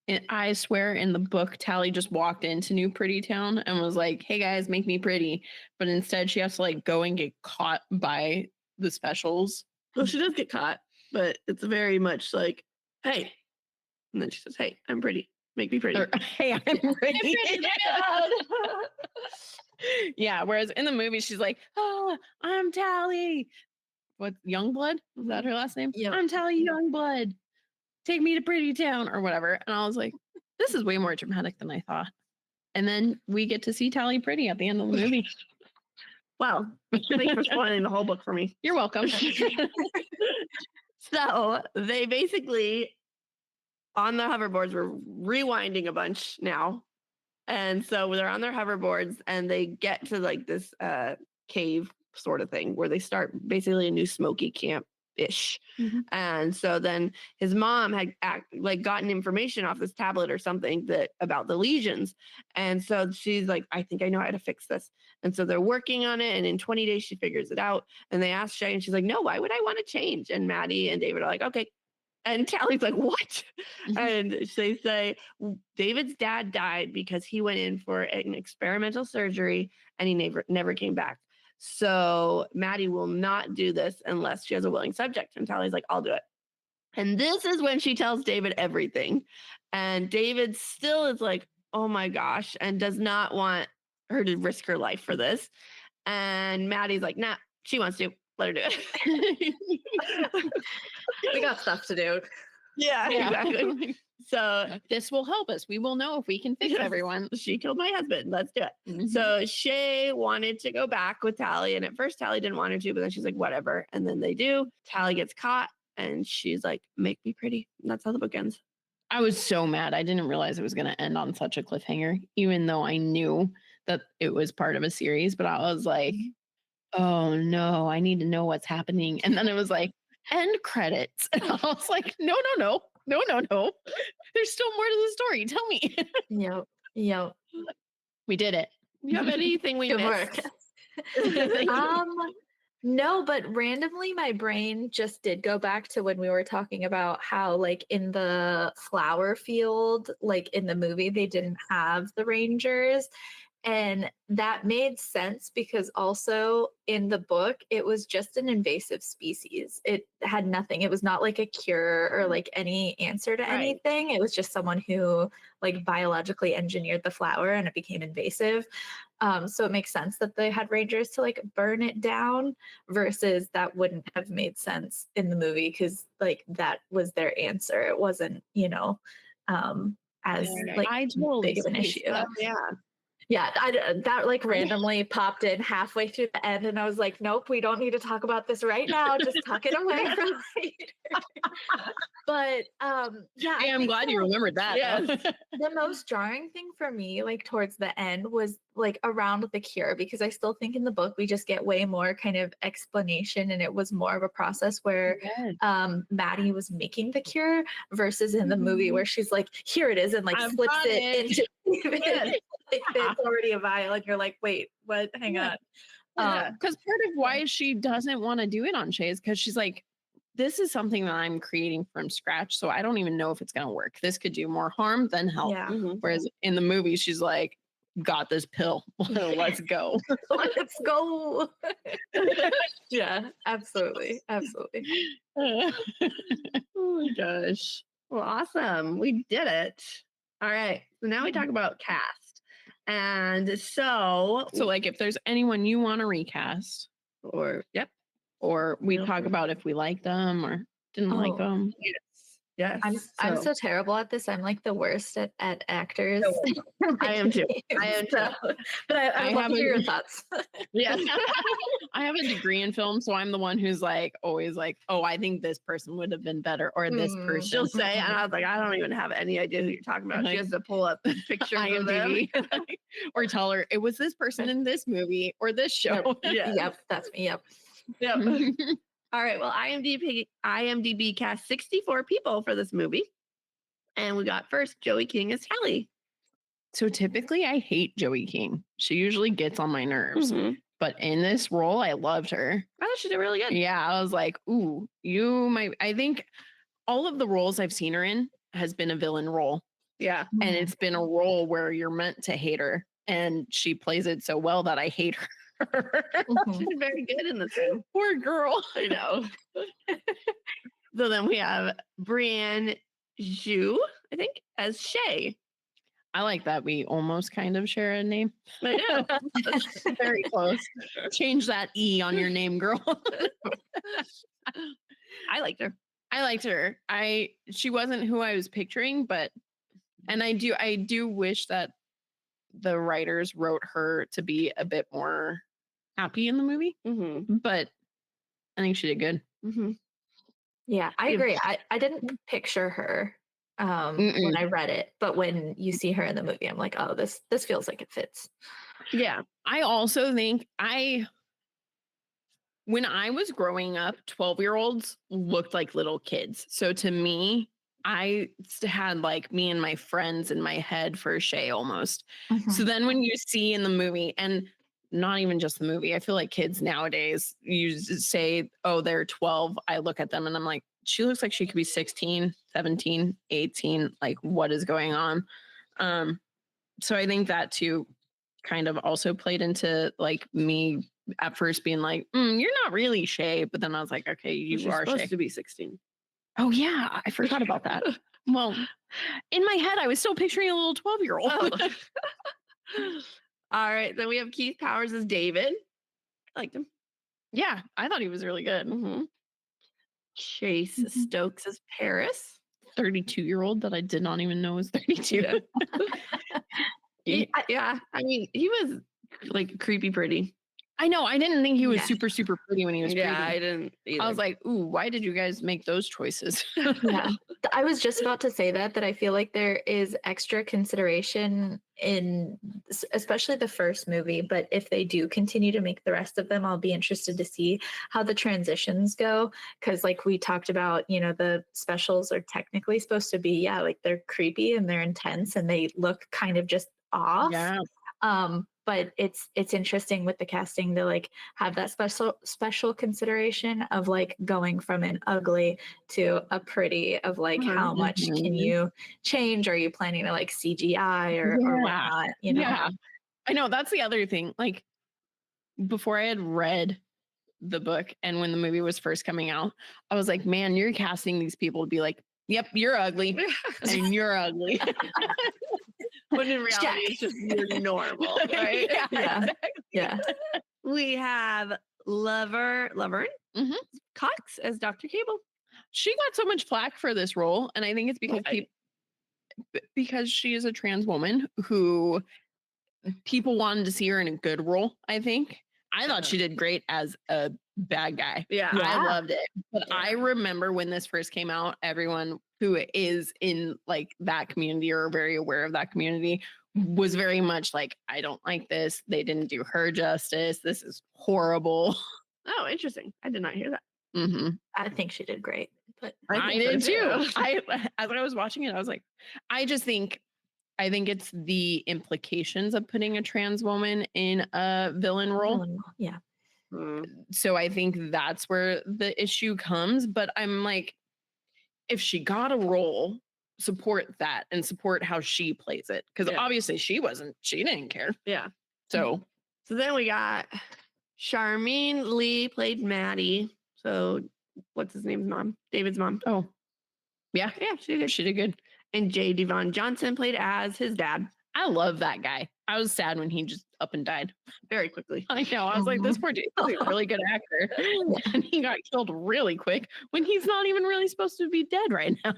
And I swear in the book, Tally just walked into New Pretty Town and was like, "Hey guys, make me pretty." But instead she has to like go and get caught by the specials. Well, she does get caught, but it's very much like, "Hey," and then she says, "Hey, I'm pretty. Make me pretty." Or, "Hey, I'm pretty." Yeah, whereas in the movie she's like, "Oh, I'm Tally." What, Youngblood? Is that her last name? Yep. "I'm Tally Youngblood. Take me to Pretty Town," or whatever. And I was like, this is way more dramatic than I thought. And then we get to see Tally pretty at the end of the movie. Well, thanks for spoiling the whole book for me. You're welcome. So they basically, on the hoverboards, were rewinding a bunch now. And so they're on their hoverboards and they get to like this cave sort of thing where they start basically a new smoky camp ish. Mhm. And so then his mom had gotten information off this tablet or something about the lesions. And so she's like, "I think I know how to fix this." And so they're working on it. And in 20 days, she figures it out. And they ask Shay and she's like, "No, why would I want to change?" And Maddie and David are like, "Okay." And Tally's like, "What?" And they say, David's dad died because he went in for an experimental surgery and he never came back. So Maddie will not do this unless she has a willing subject. And Tally's like, "I'll do it." And this is when she tells David everything. And David still is like, "Oh my gosh," and does not want her to risk her life for this. And Maddie's like, "Nah, she wants to. Let her do it." We got stuff to do. Yeah, exactly. So This will help us. We will know if we can fix Yes. everyone. she killed my husband. Let's do it. Mhm. So Shay wanted to go back with Tally, and at first Tally didn't want her to, but then she's like, whatever. And then they do. Tally gets caught, and she's like, make me pretty. And that's how the book ends. I was so mad. I didn't realize it was going to end on such a cliffhanger, even though I knew that it was part of a series. But I was like, oh no, I need to know what's happening. And then it was like, end credits. And I was like, no. There's still more to the story. Tell me. Yep. We did it. You have anything we Good missed? work. No, but randomly my brain just did go back to when we were talking about how like in the flower field, like in the movie, they didn't have the rangers. And that made sense because also in the book, it was just an invasive species. It had nothing. It was not like a cure or like any answer to Right. anything. It was just someone who like biologically engineered the flower and it became invasive. So it makes sense that they had rangers to like burn it down versus that wouldn't have made sense in the movie because like that was their answer. It wasn't, as like I totally big of an see. issue. Yeah. Yeah, that like randomly popped in halfway through the end, and I was like, nope, we don't need to talk about this right now. Just tuck it away for later. But yeah, Hey, I'm glad you remembered that. Yes. the most jarring thing for me, like towards the end, was like around the cure, because I still think in the book we just get way more kind of explanation, and it was more of a process where Yes. Maddie was making the cure versus in the movie where she's like, here it is, and like I've slips got it it. into Yes. it's already a vial, and you're like, wait, what? Hang Yeah. on. Because part of why she doesn't want to do it on Shay is because she's like, this is something that I'm creating from scratch. So I don't even know if it's going to work. This could do more harm than help. Yeah. Mhm. Whereas in the movie, she's like, got this pill. Let's go. Let's go. Yeah, absolutely. Oh my gosh. Well, awesome. We did it. All right. So now we talk about cast. And so, So, like, if there's anyone you want to recast, or, yep. or we Feel talk free. about if we like them or didn't like Oh. them. Yes. I'm so terrible at this. I'm like the worst at actors. I am too. I am too. But I would love to hear your thoughts. Yes. I have a degree in film, so I'm the one who's like always like, oh, I think this person would have been better, or this Mm. person. She'll say, and I was like, I don't even have any idea who you're talking about. She Like, has to pull up pictures of them. IMDb, or tell her it was this person in this movie or this show. Yes. Yep, that's me. Yep. Yep. All right. Well, IMDb cast 64 people for this movie. And we got first Joey King as Hallie. So typically, I hate Joey King. She usually gets on my nerves, Mhm. but in this role, I loved her. I thought she did really good. Yeah, I was like, ooh, you might. I think all of the roles I've seen her in has been a villain role. Yeah. And it's been a role where you're meant to hate her. And she plays it so well that I hate her. Mhm. She's very good in this film. Poor girl. I know. So then we have Brienne Zhu, I think, as Shay. I like that we almost kind of share a name. I know. Very close. Change that E on your name, girl. I liked her. I liked her. She wasn't who I was picturing, but and I do wish that the writers wrote her to be a bit more happy in the movie, Mm-hmm. but I think she did good. Mm-hmm. Yeah, I Yeah. agree. I didn't picture her when I read it, but when you see her in the movie, I'm like, oh, this feels like it fits. Yeah. I also think when I was growing up, 12-year-olds looked like little kids. So to me, I had like me and my friends in my head for Shay almost. So then when you see in the movie, and not even just the movie, I feel like kids nowadays, you say, oh, they're 12. I look at them and I'm like, she looks like she could be 16, 17, 18. Like, what is going on? So I think that too kind of also played into like me at first being like, you're not really Shay. But then I was like, okay, She's you are supposed Shay. to be 16. Oh, yeah. I forgot about that. Well, in my head, I was still picturing a little 12-year-old. Oh. All right. Then we have Keith Powers as David. I liked him. Yeah, I thought he was really good. Mm-hmm. Chase Mhm. Stokes as Paris. 32-year-old that I did not even know was 32. Yeah. I mean, he was like creepy pretty. I know. I didn't think he was Yeah. super, super pretty when he was Yeah, pretty. I didn't either. I was like, ooh, why did you guys make those choices? Yeah. I was just about to say that I feel like there is extra consideration in especially the first movie, but if they do continue to make the rest of them, I'll be interested to see how the transitions go. Because like we talked about, the specials are technically supposed to be, like they're creepy and they're intense and they look kind of just off. Yeah. But it's interesting with the casting to like have that special consideration of like going from an ugly to a pretty, of like how much can you change? Are you planning to like CGI or whatnot? Yeah. I know, that's the other thing. Like before I had read the book and when the movie was first coming out, I was like, man, you're casting these people to be like, yep, you're ugly and you're ugly. When in reality, it's just you're normal, right? Yeah. We have Laverne Cox as Dr. Cable. She got so much flack for this role, and I think it's because because she is a trans woman who people wanted to see her in a good role. I think I thought she did great as a bad guy. I loved it. But I remember when this first came out, everyone who is in like that community or very aware of that community was very much like, I don't like this. They didn't do her justice. This is horrible. Oh, interesting. I did not hear that. Mm-hmm. I think she did great. But I did too. As I was watching it, I was like, I think it's the implications of putting a trans woman in a villain role. Yeah. So I think that's where the issue comes. But I'm like, if she got a role, support that and support how she plays it. Because obviously she didn't care. Yeah. So then we got Charmaine Lee played Maddie. So what's his name's mom? David's mom. Oh. Yeah. Yeah, she did. She did good. And J. Devon Johnson played as his dad. I love that guy. I was sad when he just up and died Very quickly. I know. I was like, this poor dude is a really good actor. And he got killed really quick when he's not even really supposed to be dead right now.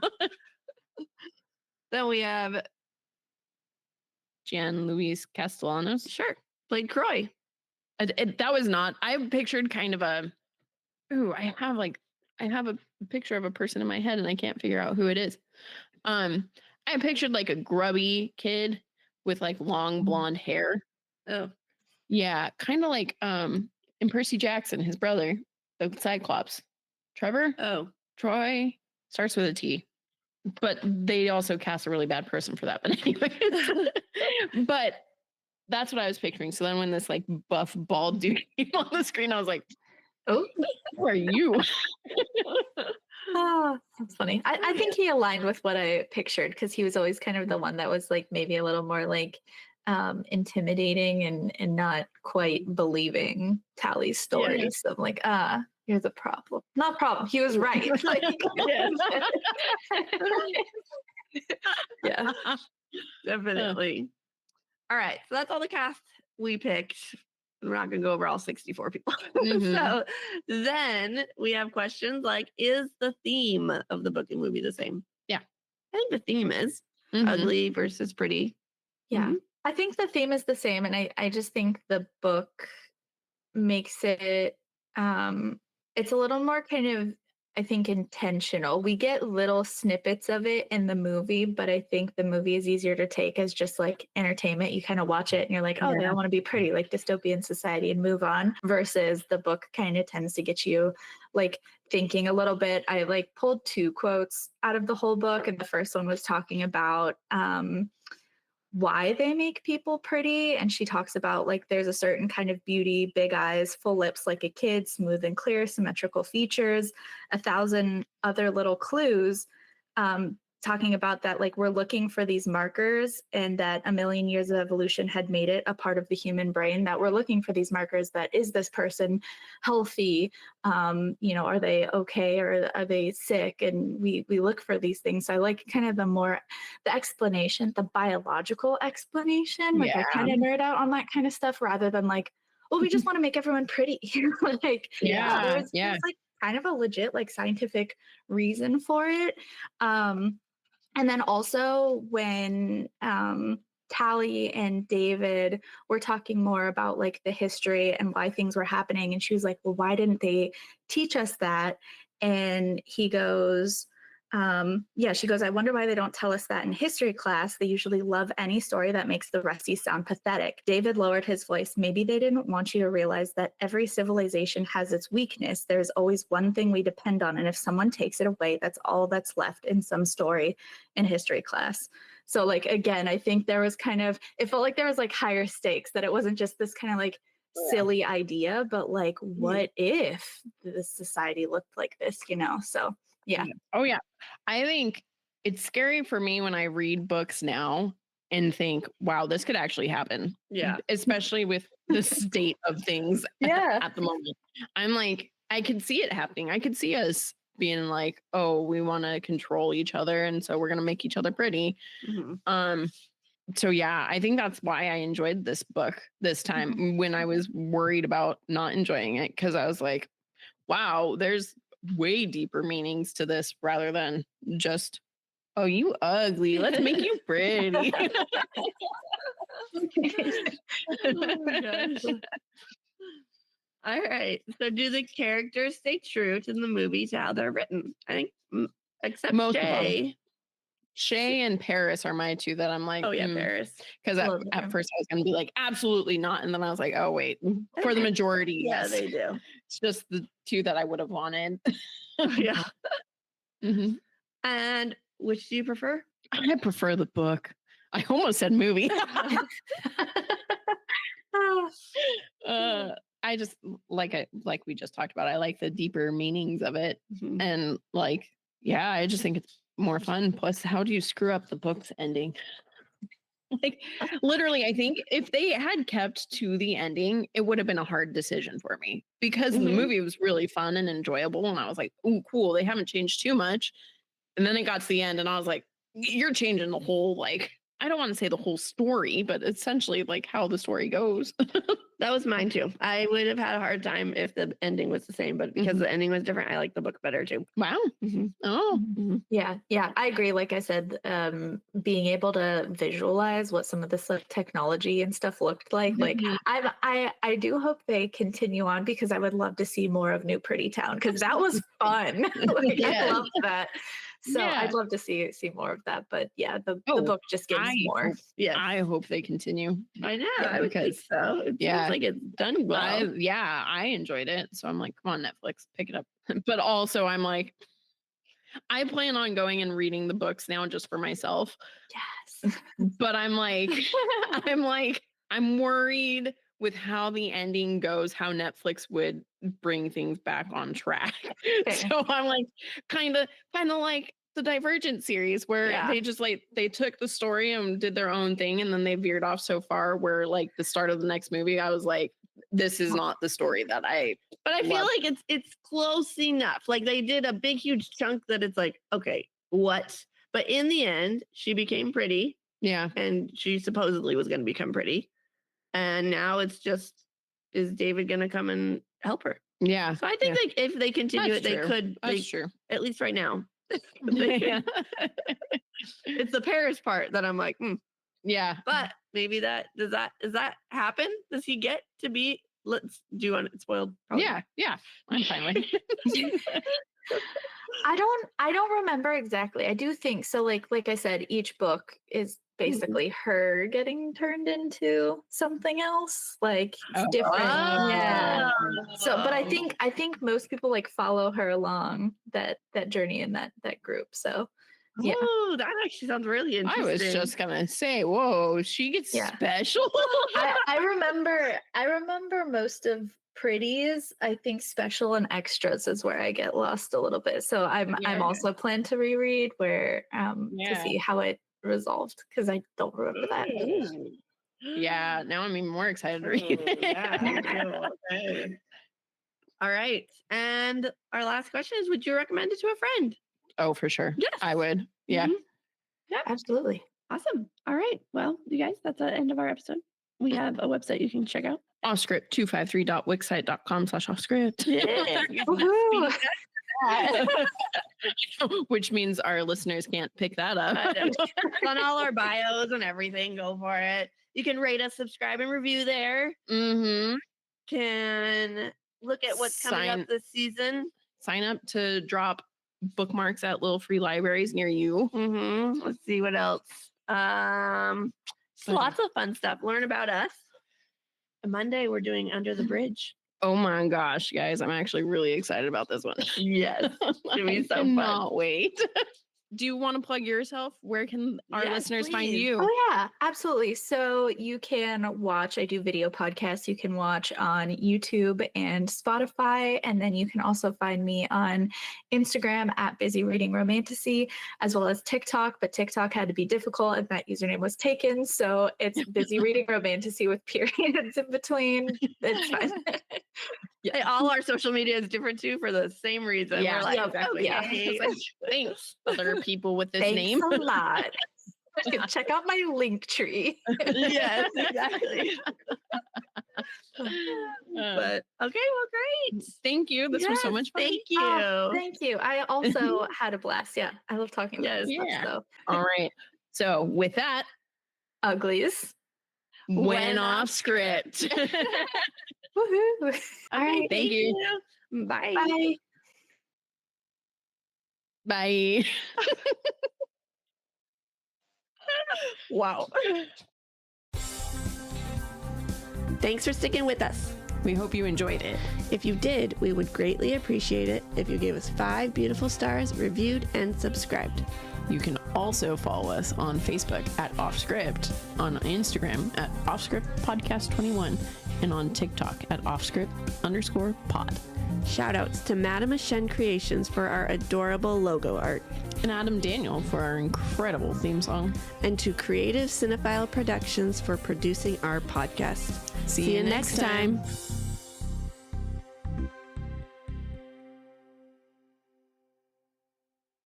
Then we have Jean Louise Castellanos. Sure. Played Croy. That was not, I pictured kind of a, I have a picture of a person in my head and I can't figure out who it is. I pictured like a grubby kid with like long blonde hair. Oh. Yeah, kind of like in Percy Jackson, his brother, the Cyclops. Trevor? Oh. Troy starts with a T. But they also cast a really bad person for that. But anyway. But that's what I was picturing. So then when this like buff bald dude came on the screen, I was like, oh, who are you? Oh, that's funny. I think he aligned with what I pictured because he was always kind of the one that was like maybe a little more like intimidating and not quite believing Tally's story. Yeah. So I'm like, here's a problem. Not problem. He was right. Like, yeah, definitely. All right. So that's all the cast we picked. We're not going to go over all 64 people. Mm-hmm. So then we have questions like, is the theme of the book and movie the same? Yeah. I think the theme is ugly versus pretty. Yeah. Mm-hmm. I think the theme is the same. And I just think the book makes it, it's a little more kind of, I think, intentional. We get little snippets of it in the movie, but I think the movie is easier to take as just like entertainment. You kind of watch it and you're like, oh, they all want to be pretty, like dystopian society, and move on, versus the book kind of tends to get you like thinking a little bit. I like pulled 2 quotes out of the whole book. And the first one was talking about why they make people pretty. And she talks about like there's a certain kind of beauty, big eyes, full lips like a kid, smooth and clear, symmetrical features, 1,000 other little clues, talking about that like we're looking for these markers and that a million years of evolution had made it a part of the human brain, that we're looking for these markers. That is this person healthy? Are they okay or are they sick? And we look for these things. So I like kind of the explanation, the biological explanation. Like I kind of nerd out on that kind of stuff rather than like, well, we just want to make everyone pretty. Like, it was like kind of a legit like scientific reason for it. And then also when Tally and David were talking more about like the history and why things were happening, and she was like, well, why didn't they teach us that? And he goes, she goes, I wonder why they don't tell us that in history class. They usually love any story that makes the resty sound pathetic. David lowered his voice. Maybe they didn't want you to realize that every civilization has its weakness. There's always one thing we depend on. And if someone takes it away, that's all that's left in some story in history class. So like, again, I think there was it felt like there was like higher stakes, that it wasn't just this kind of like silly idea, but like, what if this society looked like this, So yeah. Oh yeah. I think it's scary for me when I read books now and think, wow, this could actually happen. Yeah. Especially with the state of things at the moment. I'm like, I could see it happening. I could see us being like, oh, we want to control each other, and so we're going to make each other pretty. So yeah, I think that's why I enjoyed this book this time when I was worried about not enjoying it, because I was like, wow, there's way deeper meanings to this rather than just, oh, you ugly, let's make you pretty. Oh my gosh. All right. So do the characters stay true to the movie to how they're written? I think except Most of Shay. Shay and Paris are my two that I'm like, Oh yeah, Paris. Because at first I was going to be like, absolutely not. And then I was like, oh, wait, for the majority. Yeah, yes. they do. It's just the two that I would have wanted. Yeah. And which do you prefer? I prefer the book. I almost said movie. I just like we just talked about. I like the deeper meanings of it. And like, yeah, I just think it's more fun. Plus, how do you screw up the book's ending? Like, literally, I think if they had kept to the ending, it would have been a hard decision for me, because the movie was really fun and enjoyable. And I was like, ooh, cool. They haven't changed too much. And then it got to the end and I was like, you're changing the whole, like, I don't want to say the whole story, but essentially like how the story goes. That was mine too. I would have had a hard time if the ending was the same, but because the ending was different, I like the book better too. Wow. Oh. Yeah, I agree. Like I said, being able to visualize what some of this like technology and stuff looked like, I do hope they continue on, because I would love to see more of New Pretty Town, because that was fun. I loved that. So I'd love to see more of that. But yeah, the book just gives more. Yeah, I hope they continue. I know. I would think so. It seems like it's done well. I enjoyed it. So I'm like, come on, Netflix, pick it up. But also I'm like, I plan on going and reading the books now just for myself. Yes. But I'm like, I'm worried with how the ending goes, how Netflix would bring things back on track. Okay. So I'm like, kind of like the Divergent series, where they just like, they took the story and did their own thing, and then they veered off so far where like the start of the next movie, I was like, this is not the story that but I feel like it's close enough. Like they did a big, huge chunk that it's like, okay, what? But in the end, she became pretty. Yeah. And she supposedly was going to become pretty. And now it's just, is David going to come and help her? Yeah. So I think like if they continue That's it, true. they could. That's true. At least right now. It's the Paris part that I'm like, yeah. But maybe does that happen? Does he get to be? Let's do unspoiled. Probably. Yeah. I'm fine with it. I don't remember exactly. I do think so. Like I said, each book is basically her getting turned into something else. Like it's different. Yeah. So, but I think most people like follow her along that journey in that group. So. Yeah. Oh, that actually sounds really interesting. I was just gonna say, whoa, she gets special. I remember most of Pretties. I think special and extras is where I get lost a little bit. So I'm also plan to reread to see how it resolved, because I don't remember that. Yeah, now I'm even more excited to read it. Okay. All right. And our last question is, would you recommend it to a friend? Oh, for sure. Yes. I would. Yeah. Yeah, absolutely. Awesome. All right. Well, you guys, that's the end of our episode. We have a website you can check out. offscript253.wixsite.com/offscript. Woohoo. Which means our listeners can't pick that up. It's on all our bios and everything. Go for it. You can rate us, subscribe, and review there. Mm-hmm. Can look at what's coming Sign- up this season. Sign up to drop bookmarks at little free libraries near you. Let's see what else. Lots of fun stuff. Learn about us. Monday we're doing Under the Bridge. Oh my gosh, guys, I'm actually really excited about this one. Yes, it'll be so I fun. cannot wait. Do you want to plug yourself? Where can our Yes, listeners find please. you? Oh yeah, absolutely. So you can watch, I do video podcasts. You can watch on YouTube and Spotify. And then you can also find me on Instagram at Busy Reading Romantasy, as well as TikTok. But TikTok had to be difficult and that username was taken. So it's Busy Reading Romantasy with periods in between. It's fine. Hey, all our social media is different too for the same reason. Yeah, We're like, exactly. okay. Thanks, other people with this Thanks name. a lot. Check out my link tree. Yes, exactly. But okay, well, great. Thank you. This was so Yes, much fun. Thank you. Oh, thank you. I also had a blast. Yeah, I love talking about this Yeah. stuff. So All right. So with that, Uglies. went Went off off script. Woohoo. All right. Thank you. Bye. Bye. Bye. Wow. Thanks for sticking with us. We hope you enjoyed it. If you did, we would greatly appreciate it if you gave us 5 beautiful stars, reviewed, and subscribed. You can also follow us on Facebook at Offscript, on Instagram at Offscript Podcast 21, and on TikTok at Offscript_pod. Shoutouts to Madame Shen Creations for our adorable logo art, And Adam Daniel for our incredible theme song. and to Creative Cinephile Productions for producing our podcast. See you next time. time.